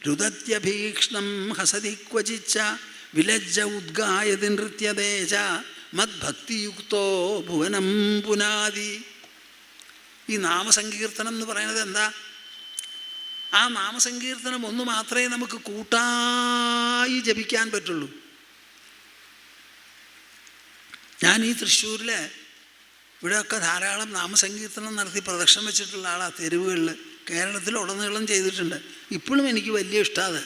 രുദത്യഭീക്ഷ്ണം ഹസതി ക്വചിച്ച വിലജ്ജ ഉദ്ഗായതി നൃത്യതേജ മദ്ഭക്തിയുക്തോ ഭുവനം പുനാതി. ഈ നാമസങ്കീർത്തനം എന്ന് പറയുന്നത് എന്താ? ആ നാമസങ്കീർത്തനം ഒന്ന് മാത്രമേ നമുക്ക് കൂട്ടായി ജപിക്കാൻ പറ്റുള്ളൂ. ഞാൻ ഈ തൃശ്ശൂരിൽ ഇവിടെയൊക്കെ ധാരാളം നാമസങ്കീർത്തനം നടത്തി പ്രദക്ഷിണം വെച്ചിട്ടുള്ള ആളാണ്. തെരുവുകളിൽ കേരളത്തിലുടനീളം ചെയ്തിട്ടുണ്ട്. ഇപ്പോഴും എനിക്ക് വലിയ ഇഷ്ടമാണ്.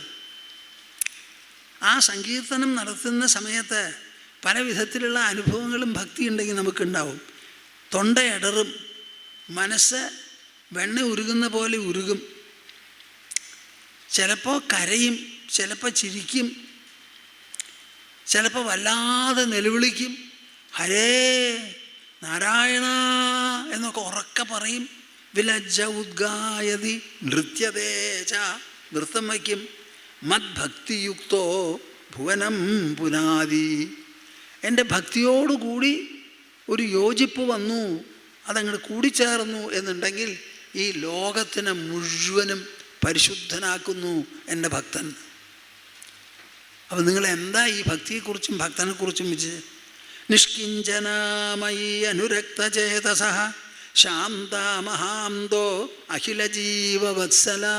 ആ സങ്കീർത്തനം നടത്തുന്ന സമയത്ത് പല വിധത്തിലുള്ള അനുഭവങ്ങളും ഭക്തി ഉണ്ടെങ്കിൽ നമുക്കുണ്ടാവും. തൊണ്ടയിടറും, മനസ്സ് വെണ്ണ ഉരുകുന്ന പോലെ ഉരുകും, ചിലപ്പോൾ കരയും, ചിലപ്പോൾ ചിരിക്കും, ചിലപ്പോൾ വല്ലാതെ നിലവിളിക്കും, ഹരേ നാരായണ എന്നൊക്കെ ഉറക്കെ പറയും. വിലജ്ജ ഉദ്ഗായതി നൃത്യതേജ, നൃത്തം വയ്ക്കും. മദ്ഭക്തിയുക്തോ ഭുവനം പുനാതി, എൻ്റെ ഭക്തിയോടുകൂടി ഒരു യോജിപ്പ് വന്നു, അതങ്ങോട്ട് കൂടിച്ചേർന്നു എന്നുണ്ടെങ്കിൽ ഈ ലോകത്തിനെ മുഴുവനും പരിശുദ്ധനാക്കുന്നു എൻ്റെ ഭക്തൻ. അപ്പം നിങ്ങൾ എന്താ ഈ ഭക്തിയെക്കുറിച്ചും ഭക്തനെക്കുറിച്ചും വിചാരിച്ച്? നിഷ്കിഞ്ചനാമയി അനുരക്തചേതസ ശാന്താമഹാന്തോ അഖിലജീവവത്സലാ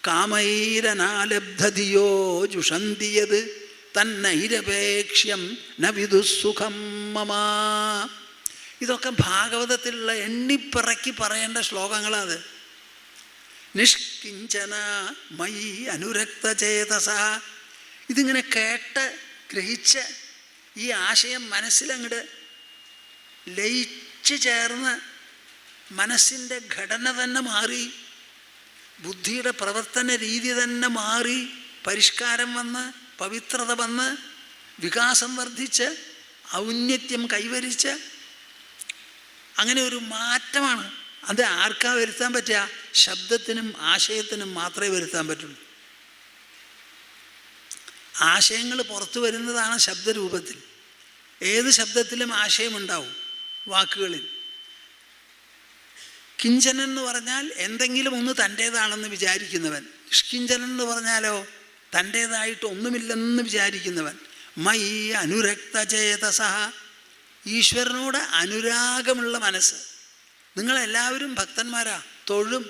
കാമൈരനാലബ്ധധിയോ ജുഷന്തിയത് തന്നൈരപേക്ഷ്യം ന വിദുസുഖം മമാ. ഇതൊക്കെ ഭാഗവതത്തിലുള്ള എണ്ണിപ്പിറക്കി പറയേണ്ട ശ്ലോകങ്ങളാണ്. നിഷ്കിഞ്ചന മയി അനുരക്തചേതസ. ഇതിങ്ങനെ കേട്ട് ഗ്രഹിച്ച് ഈ ആശയം മനസ്സിലങ്ങോട്ട് ലയിച്ച് ചേർന്ന് മനസ്സിൻ്റെ ഘടന തന്നെ മാറി, ബുദ്ധിയുടെ പ്രവർത്തന രീതി തന്നെ മാറി, പരിഷ്കാരം വന്ന്, പവിത്രത വന്ന്, വികാസം വർദ്ധിച്ച്, ഔന്നത്യം കൈവരിച്ച്, അങ്ങനെ ഒരു മാറ്റമാണ്. അത് ആർക്കാ വരുത്താൻ പറ്റുക? ശബ്ദത്തിനും ആശയത്തിനും മാത്രമേ വരുത്താൻ പറ്റുള്ളൂ. ആശയങ്ങൾ പുറത്തു വരുന്നതാണ് ശബ്ദരൂപത്തിൽ. ഏത് ശബ്ദത്തിലും ആശയമുണ്ടാവും, വാക്കുകളിൽ. കിഞ്ചനൻ എന്ന് പറഞ്ഞാൽ എന്തെങ്കിലും ഒന്ന് തൻ്റേതാണെന്ന് വിചാരിക്കുന്നവൻ. നിഷ്കിഞ്ചനൻ എന്ന് പറഞ്ഞാലോ തൻ്റേതായിട്ട് ഒന്നുമില്ലെന്ന് വിചാരിക്കുന്നവൻ. മൈ അനുരക്തചേതസ, ഈശ്വരനോട് അനുരാഗമുള്ള മനസ്സ്. നിങ്ങളെല്ലാവരും ഭക്തന്മാരാ, തൊഴും.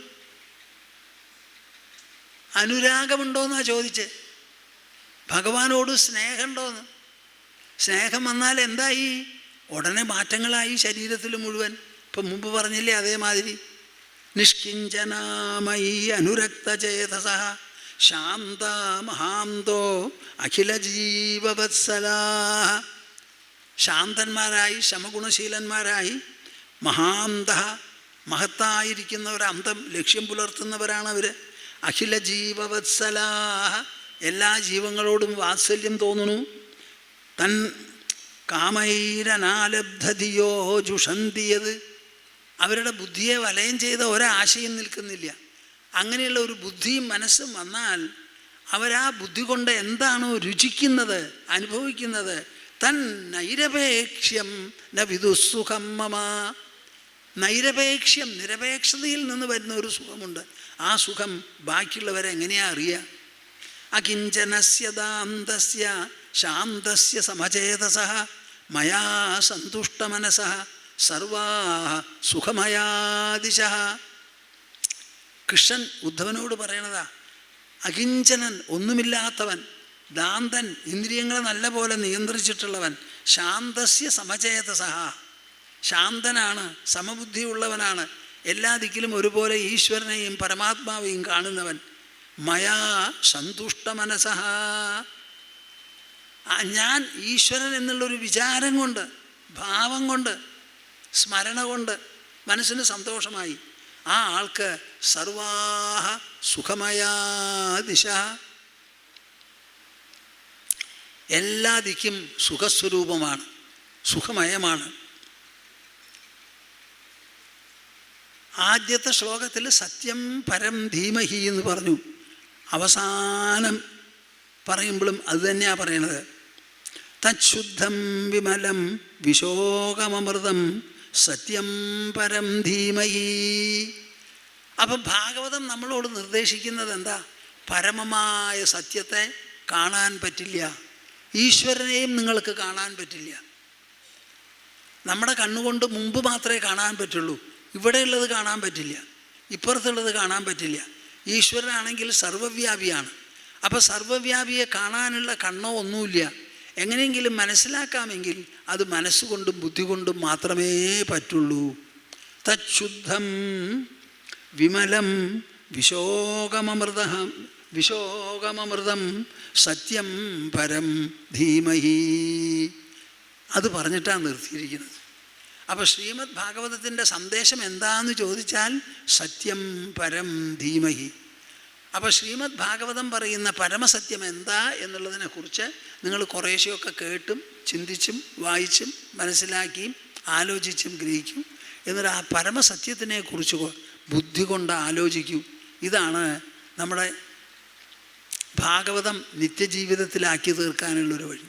അനുരാഗമുണ്ടോയെന്നാണ് ചോദിച്ച്. ഭഗവാനോട് സ്നേഹമുണ്ടോയെന്ന്. സ്നേഹം വന്നാൽ എന്തായി? ഉടനെ മാറ്റങ്ങളായി ശരീരത്തിൽ മുഴുവൻ. ഇപ്പം മുമ്പ് പറഞ്ഞില്ലേ അതേമാതിരി. നിഷ്കിഞ്ചനാമയി അനുരക്തചേതസ ശാന്ത മഹാന്തോ അഖിലജീവവത്സലാ. ശാന്തന്മാരായി, ശമഗുണശീലന്മാരായി, മഹാന്ത മഹത്തായിരിക്കുന്നവർ, അന്തം ലക്ഷ്യം പുലർത്തുന്നവരാണവർ. അഖിലജീവവത്സലാ, എല്ലാ ജീവങ്ങളോടും വാത്സല്യം തോന്നുന്നു. തൻ കാമൈരനാലബ്ധധിയോ ജുഷന്തിയത്, അവരുടെ ബുദ്ധിയെ വലയം ചെയ്ത ഒരാശയം നിൽക്കുന്നില്ല. അങ്ങനെയുള്ള ഒരു ബുദ്ധിയും മനസ്സും വന്നാൽ അവരാ ബുദ്ധി കൊണ്ട് എന്താണോ രുചിക്കുന്നത്, അനുഭവിക്കുന്നത്, തൻ നൈരപേക്ഷ്യം ന വിദുസുഖം മമ. നൈരപേക്ഷ്യം, നിരപേക്ഷതയിൽ നിന്ന് വരുന്ന ഒരു സുഖമുണ്ട്. ആ സുഖം ബാക്കിയുള്ളവരെ എങ്ങനെയാ അറിയുക? അകിഞ്ചനസ്യ ദാന്തസ്യ ശാന്തസ്യ സമചേതസഃ മയാ സന്തുഷ്ടമനസഃ സർവാഃ സുഖമയാദിശഃ. കൃഷ്ണൻ ഉദ്ധവനോട് പറയണതാ, അകിഞ്ചനൻ, ഒന്നുമില്ലാത്തവൻ, ദാന്തൻ, ഇന്ദ്രിയങ്ങളെ നല്ല പോലെ നിയന്ത്രിച്ചിട്ടുള്ളവൻ, ശാന്തസ്യ സമചേതസഹ, ശാന്തനാണ്, സമബുദ്ധിയുള്ളവനാണ്, എല്ലാ ദിക്കിലും ഒരുപോലെ ഈശ്വരനെയും പരമാത്മാവെയും കാണുന്നവൻ, മയാ സന്തുഷ്ട മനസഹ, ഞാൻ ഈശ്വരൻ എന്നുള്ളൊരു വിചാരം കൊണ്ട്, ഭാവം കൊണ്ട്, സ്മരണ കൊണ്ട് മനസ്സിന് സന്തോഷമായി. ആ ആൾക്ക് സർവാഹ സുഖമയാ ദിശ, എല്ലാ ദിക്കും സുഖസ്വരൂപമാണ്, സുഖമയമാണ്. ആദ്യത്തെ ശ്ലോകത്തിൽ സത്യം പരം ധീമഹി എന്ന് പറഞ്ഞു. അവസാനം പറയുമ്പോഴും അത് തന്നെയാണ് പറയണത്. തച്ഛുദ്ധം വിമലം വിശോകമമൃതം സത്യം പരം ധീമഹി. അപ്പം ഭാഗവതം നമ്മളോട് നിർദ്ദേശിക്കുന്നത് എന്താ? പരമമായ സത്യത്തെ കാണാൻ പറ്റില്ല, ഈശ്വരനെയും നിങ്ങൾക്ക് കാണാൻ പറ്റില്ല. നമ്മുടെ കണ്ണുകൊണ്ട് മുമ്പ് മാത്രമേ കാണാൻ പറ്റുള്ളൂ, ഇവിടെയുള്ളത് കാണാൻ പറ്റില്ല, ഇപ്പുറത്തുള്ളത് കാണാൻ പറ്റില്ല. ഈശ്വരനാണെങ്കിൽ സർവ്വവ്യാപിയാണ്. അപ്പോൾ സർവ്വവ്യാപിയെ കാണാനുള്ള കണ്ണോ ഒന്നുമില്ല. എങ്ങനെയെങ്കിലും മനസ്സിലാക്കാമെങ്കിൽ അത് മനസ്സുകൊണ്ടും ബുദ്ധി കൊണ്ടും മാത്രമേ പറ്റുള്ളൂ. തച്ഛുദ്ധം വിമലം വിശോകമമൃതം സത്യം പരം ധീമഹി. അത് പറഞ്ഞിട്ടാണ് നിർത്തിയിരിക്കുന്നത്. അപ്പോൾ ശ്രീമദ് ഭാഗവതത്തിൻ്റെ സന്ദേശം എന്താണെന്ന് ചോദിച്ചാൽ സത്യം പരം ധീമഹി. അപ്പോൾ ശ്രീമദ് ഭാഗവതം പറയുന്ന പരമസത്യം എന്താ എന്നുള്ളതിനെക്കുറിച്ച് നിങ്ങൾ കുറേശ്ശെയൊക്കെ കേട്ടും ചിന്തിച്ചും വായിച്ചും മനസ്സിലാക്കിയും ആലോചിച്ചും ഗ്രഹിക്കും. എന്നിട്ട് ആ പരമസത്യത്തിനെക്കുറിച്ച് ബുദ്ധി കൊണ്ട് ആലോചിക്കൂ. ഇതാണ് നമ്മുടെ ഭാഗവതം നിത്യജീവിതത്തിലാക്കി തീർക്കാനുള്ളൊരു വഴി.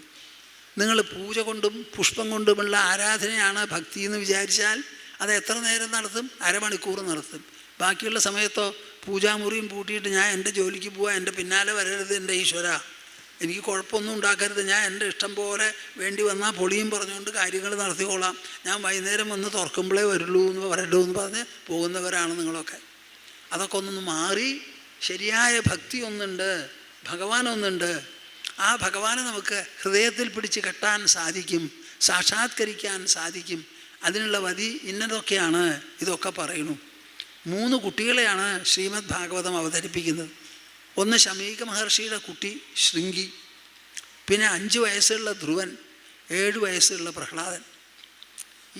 നിങ്ങൾ പൂജ കൊണ്ടും പുഷ്പം കൊണ്ടുമുള്ള ആരാധനയാണ് ഭക്തി എന്ന് വിചാരിച്ചാൽ അത് എത്ര നേരം നടത്തും? അരമണിക്കൂർ നടത്തും. ബാക്കിയുള്ള സമയത്തോ പൂജാമുറിയും പൂട്ടിയിട്ട് ഞാൻ എൻ്റെ ജോലിക്ക് പോവാൻ, എൻ്റെ പിന്നാലെ വരരുത് എൻ്റെ ഈശ്വര, എനിക്ക് കുഴപ്പമൊന്നും ഉണ്ടാക്കരുത്, ഞാൻ എൻ്റെ ഇഷ്ടം പോലെ വേണ്ടി വന്നാൽ പൊളിയും പറഞ്ഞുകൊണ്ട് കാര്യങ്ങൾ നടത്തിക്കോളാം, ഞാൻ വൈകുന്നേരം വന്ന് തുറക്കുമ്പോഴേ വരൂ എന്ന് പറഞ്ഞ് പോകുന്നവരാണ് നിങ്ങളൊക്കെ. അതൊക്കെ ഒന്നൊന്ന് മാറി ശരിയായ ഭക്തി ഒന്നുണ്ട്, ഭഗവാൻ ഒന്നുണ്ട്. ആ ഭഗവാനെ നമുക്ക് ഹൃദയത്തിൽ പിടിച്ച് കെട്ടാൻ സാധിക്കും, സാക്ഷാത്കരിക്കാൻ സാധിക്കും. അതിനുള്ള വഴി ഇന്നതൊക്കെയാണ്. ഇതൊക്കെ പറയുന്നു. 3 കുട്ടികളെയാണ് ശ്രീമദ് ഭാഗവതം അവതരിപ്പിക്കുന്നത്. ഒന്ന് ശമീക മഹർഷിയുടെ കുട്ടി ശൃംഗി, പിന്നെ 5 വയസ്സുള്ള ധ്രുവൻ, 7 വയസ്സുള്ള പ്രഹ്ലാദൻ.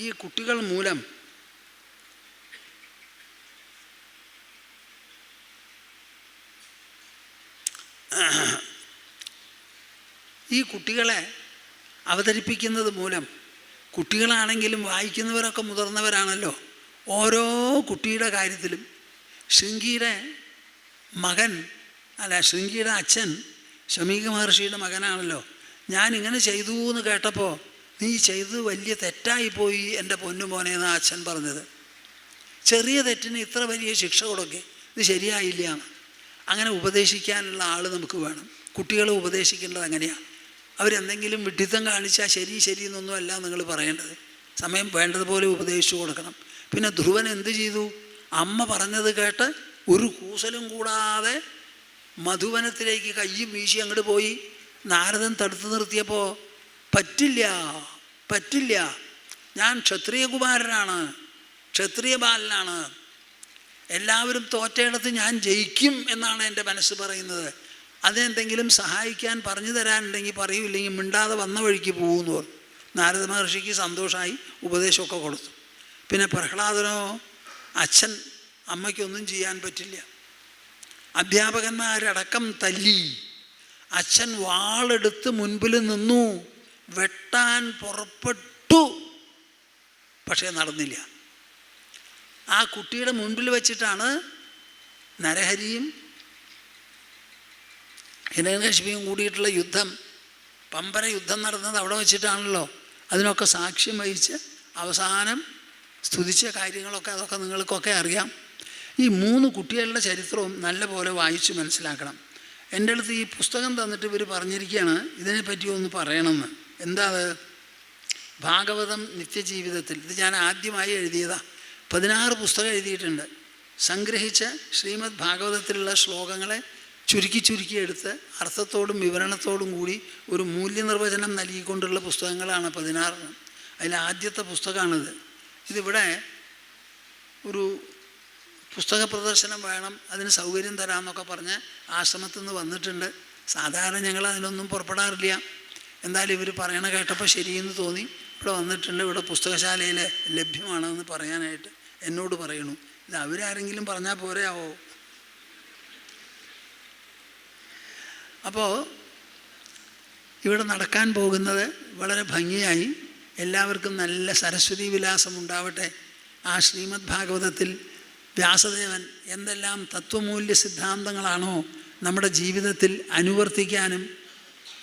ഈ കുട്ടികൾ മൂലം ഈ കുട്ടികളെ അവതരിപ്പിക്കുന്നത് മൂലം കുട്ടികളാണെങ്കിലും വായിക്കുന്നവരൊക്കെ മുതിർന്നവരാണല്ലോ. ഓരോ കുട്ടിയുടെ കാര്യത്തിലും ശൃംഗിയുടെ അച്ഛൻ ശമീക മഹർഷിയുടെ മകനാണല്ലോ. ഞാനിങ്ങനെ ചെയ്തു എന്ന് കേട്ടപ്പോൾ, നീ ചെയ്തത് വലിയ തെറ്റായിപ്പോയി എൻ്റെ പൊന്നുമോനെന്നാണ് അച്ഛൻ പറഞ്ഞത്. ചെറിയ തെറ്റിന് ഇത്ര വലിയ ശിക്ഷ കൊടുക്കെ, ഇത് ശരിയായില്ല. അങ്ങനെ ഉപദേശിക്കാനുള്ള ആൾ നമുക്ക് വേണം. കുട്ടികളെ ഉപദേശിക്കേണ്ടത് അങ്ങനെയാണ്. അവരെന്തെങ്കിലും വിഡ്ഢിത്തം കാണിച്ചാൽ ശരി എന്നൊന്നുമല്ല നിങ്ങൾ പറയേണ്ടത്. സമയം വേണ്ടതുപോലെ ഉപദേശിച്ചു കൊടുക്കണം. പിന്നെ ധ്രുവൻ എന്ത് ചെയ്തു? അമ്മ പറഞ്ഞത് കേട്ട് ഒരു കൂസലും കൂടാതെ മധുവനത്തിലേക്ക് കയ്യും വീശി അങ്ങോട്ട് പോയി. നാരദൻ തടുത്തു നിർത്തിയപ്പോൾ പറ്റില്ല, ഞാൻ ക്ഷത്രിയകുമാരനാണ്, ക്ഷത്രിയ ബാലനാണ്, എല്ലാവരും തോറ്റയിടത്ത് ഞാൻ ജയിക്കും എന്നാണ് എൻ്റെ മനസ്സ് പറയുന്നത്. അതെന്തെങ്കിലും സഹായിക്കാൻ പറഞ്ഞു തരാനുണ്ടെങ്കിൽ പറയൂല്ലെങ്കിൽ മിണ്ടാതെ വന്ന വഴിക്ക് പോകുമെന്ന് പറഞ്ഞു. നാരദ മഹർഷിക്ക് സന്തോഷമായി, ഉപദേശമൊക്കെ കൊടുത്തു. പിന്നെ പ്രഹ്ലാദനോ, അച്ഛൻ അമ്മയ്ക്കൊന്നും ചെയ്യാൻ പറ്റില്ല, അധ്യാപകന്മാരടക്കം തല്ലി. അച്ഛൻ വാളെടുത്ത് മുൻപിൽ നിന്നു, വെട്ടാൻ പുറപ്പെട്ടു, പക്ഷേ നടന്നില്ല. ആ കുട്ടിയുടെ മുൻപിൽ വെച്ചിട്ടാണ് നരഹരിയും ഹിരണ്യകശിപിയും കൂടിയിട്ടുള്ള യുദ്ധം, പമ്പര യുദ്ധം നടന്നത് അവിടെ വെച്ചിട്ടാണല്ലോ. അതിനൊക്കെ സാക്ഷ്യം വഹിച്ച് അവസാനം സ്തുതിച്ച കാര്യങ്ങളൊക്കെ അതൊക്കെ നിങ്ങൾക്കൊക്കെ അറിയാം. ഈ 3 കുട്ടികളുടെ ചരിത്രവും നല്ല പോലെ വായിച്ച് മനസ്സിലാക്കണം. എൻ്റെ അടുത്ത് ഈ പുസ്തകം തന്നിട്ട് ഇവർ പറഞ്ഞിരിക്കുകയാണ് ഇതിനെപ്പറ്റി ഒന്ന് പറയണമെന്ന്. എന്താ അത്? ഭാഗവതം നിത്യജീവിതത്തിൽ. ഇത് ഞാൻ ആദ്യമായി എഴുതിയതാണ്. 16 പുസ്തകം എഴുതിയിട്ടുണ്ട്. സംഗ്രഹിച്ച് ശ്രീമദ് ഭാഗവതത്തിലുള്ള ശ്ലോകങ്ങളെ ചുരുക്കി എടുത്ത് അർത്ഥത്തോടും വിവരണത്തോടും കൂടി ഒരു മൂല്യനിർവചനം നൽകിക്കൊണ്ടുള്ള പുസ്തകങ്ങളാണ് 16. അതിൽ ആദ്യത്തെ പുസ്തകമാണിത്. ഇതിവിടെ ഒരു പുസ്തക പ്രദർശനം വേണം, അതിന് സൗകര്യം തരാമെന്നൊക്കെ പറഞ്ഞ് ആശ്രമത്തിൽ നിന്ന് വന്നിട്ടുണ്ട്. സാധാരണ ഞങ്ങൾ അതിനൊന്നും പുറപ്പെടാറില്ല. എന്തായാലും ഇവർ പറയണ കേട്ടപ്പോൾ ശരിയെന്ന് തോന്നി. ഇവിടെ വന്നിട്ടുണ്ട്. ഇവിടെ പുസ്തകശാലയിൽ ലഭ്യമാണെന്ന് പറയാനായിട്ട് എന്നോട് പറയണു. ഇത് അവരാരെങ്കിലും പറഞ്ഞാൽ പോരെയാവോ? അപ്പോൾ ഇവിടെ നടക്കാൻ പോകുന്നത് വളരെ ഭംഗിയായി എല്ലാവർക്കും നല്ല സരസ്വതി വിലാസം ഉണ്ടാവട്ടെ. ആ ശ്രീമദ് ഭാഗവതത്തിൽ വ്യാസദേവൻ എന്തെല്ലാം തത്വമൂല്യ സിദ്ധാന്തങ്ങളാണോ നമ്മുടെ ജീവിതത്തിൽ അനുവർത്തിക്കാനും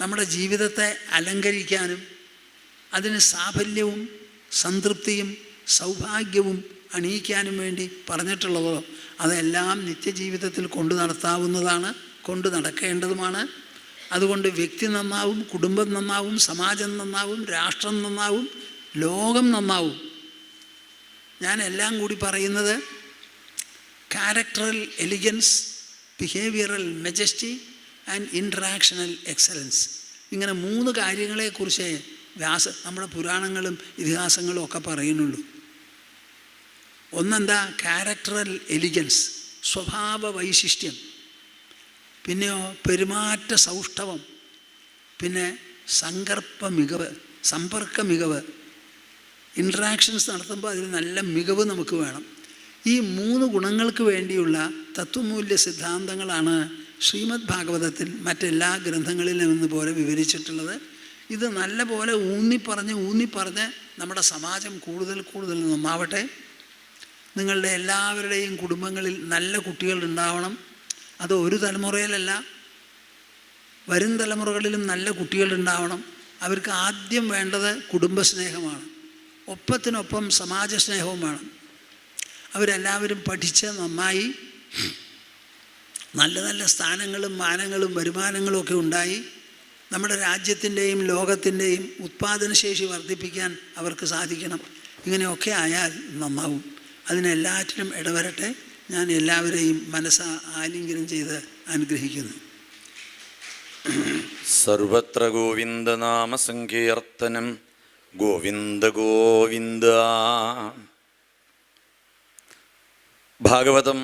നമ്മുടെ ജീവിതത്തെ അലങ്കരിക്കാനും അതിന് സാഫല്യവും സംതൃപ്തിയും സൗഭാഗ്യവും അണിയിക്കാനും വേണ്ടി പറഞ്ഞിട്ടുള്ളതോ അതെല്ലാം നിത്യജീവിതത്തിൽ കൊണ്ടു നടത്താവുന്നതാണ്, കൊണ്ടു നടക്കേണ്ടതുമാണ്. അതുകൊണ്ട് വ്യക്തി നന്നാവും, കുടുംബം നന്നാവും, സമാജം നന്നാവും, രാഷ്ട്രം നന്നാവും, ലോകം നന്നാവും. ഞാൻ എല്ലാം കൂടി പറയുന്നത് characteral elegance, behavioural majesty and interactional excellence. ഇങ്ങനെ 3 കാര്യങ്ങളെക്കുറിച്ച് നമ്മുടെ പുരാണങ്ങളും ഇതിഹാസങ്ങളും ഒക്കെ പറയുന്നുള്ളൂ. ഒന്നെന്താ? ക്യാരക്ടറൽ എലിഗൻസ്, സ്വഭാവ വൈശിഷ്ട്യം. പിന്നെയോ പെരുമാറ്റ സൗഷ്ഠവം. പിന്നെ സമ്പർക്ക മികവ്. ഇൻട്രാക്ഷൻസ് നടത്തുമ്പോൾ അതിൽ നല്ല മികവ് നമുക്ക് വേണം. ഈ 3 ഗുണങ്ങൾക്ക് വേണ്ടിയുള്ള തത്വമൂല്യ സിദ്ധാന്തങ്ങളാണ് ശ്രീമദ് ഭാഗവതത്തിൽ മറ്റെല്ലാ ഗ്രന്ഥങ്ങളിലും എന്നപോലെ വിവരിച്ചിട്ടുള്ളത്. ഇത് നല്ല പോലെ ഊന്നിപ്പറഞ്ഞ് നമ്മുടെ സമാജം കൂടുതൽ നന്നാവട്ടെ. നിങ്ങളുടെ എല്ലാവരുടെയും കുടുംബങ്ങളിൽ നല്ല കുട്ടികൾ ഉണ്ടാവണം. അത് ഒരു തലമുറയിലല്ല, വരും തലമുറകളിലും നല്ല കുട്ടികൾ ഉണ്ടാവണം. അവർക്ക് ആദ്യം വേണ്ടത് കുടുംബസ്നേഹമാണ്. ഒപ്പത്തിനൊപ്പം സമാജസ്നേഹവും വേണം. അവരെല്ലാവരും പഠിച്ച് നന്നായി നല്ല നല്ല സ്ഥാനങ്ങളും മാനങ്ങളും വരുമാനങ്ങളും ഒക്കെ ഉണ്ടായി നമ്മുടെ രാജ്യത്തിൻ്റെയും ലോകത്തിൻ്റെയും ഉത്പാദനശേഷി വർദ്ധിപ്പിക്കാൻ അവർക്ക് സാധിക്കണം. ഇങ്ങനെയൊക്കെ ആയാൽ നന്നാവും. അതിനെല്ലാറ്റിനും ഇടവരട്ടെ. ഞാൻ എല്ലാവരെയും ആലിംഗനം ചെയ്ത് അനുഗ്രഹിക്കുന്നു. സർവത്ര ഗോവിന്ദനാമ സങ്കീർത്തനം. ഗോവിന്ദ ഗോവിന്ദ. ഭാഗവതം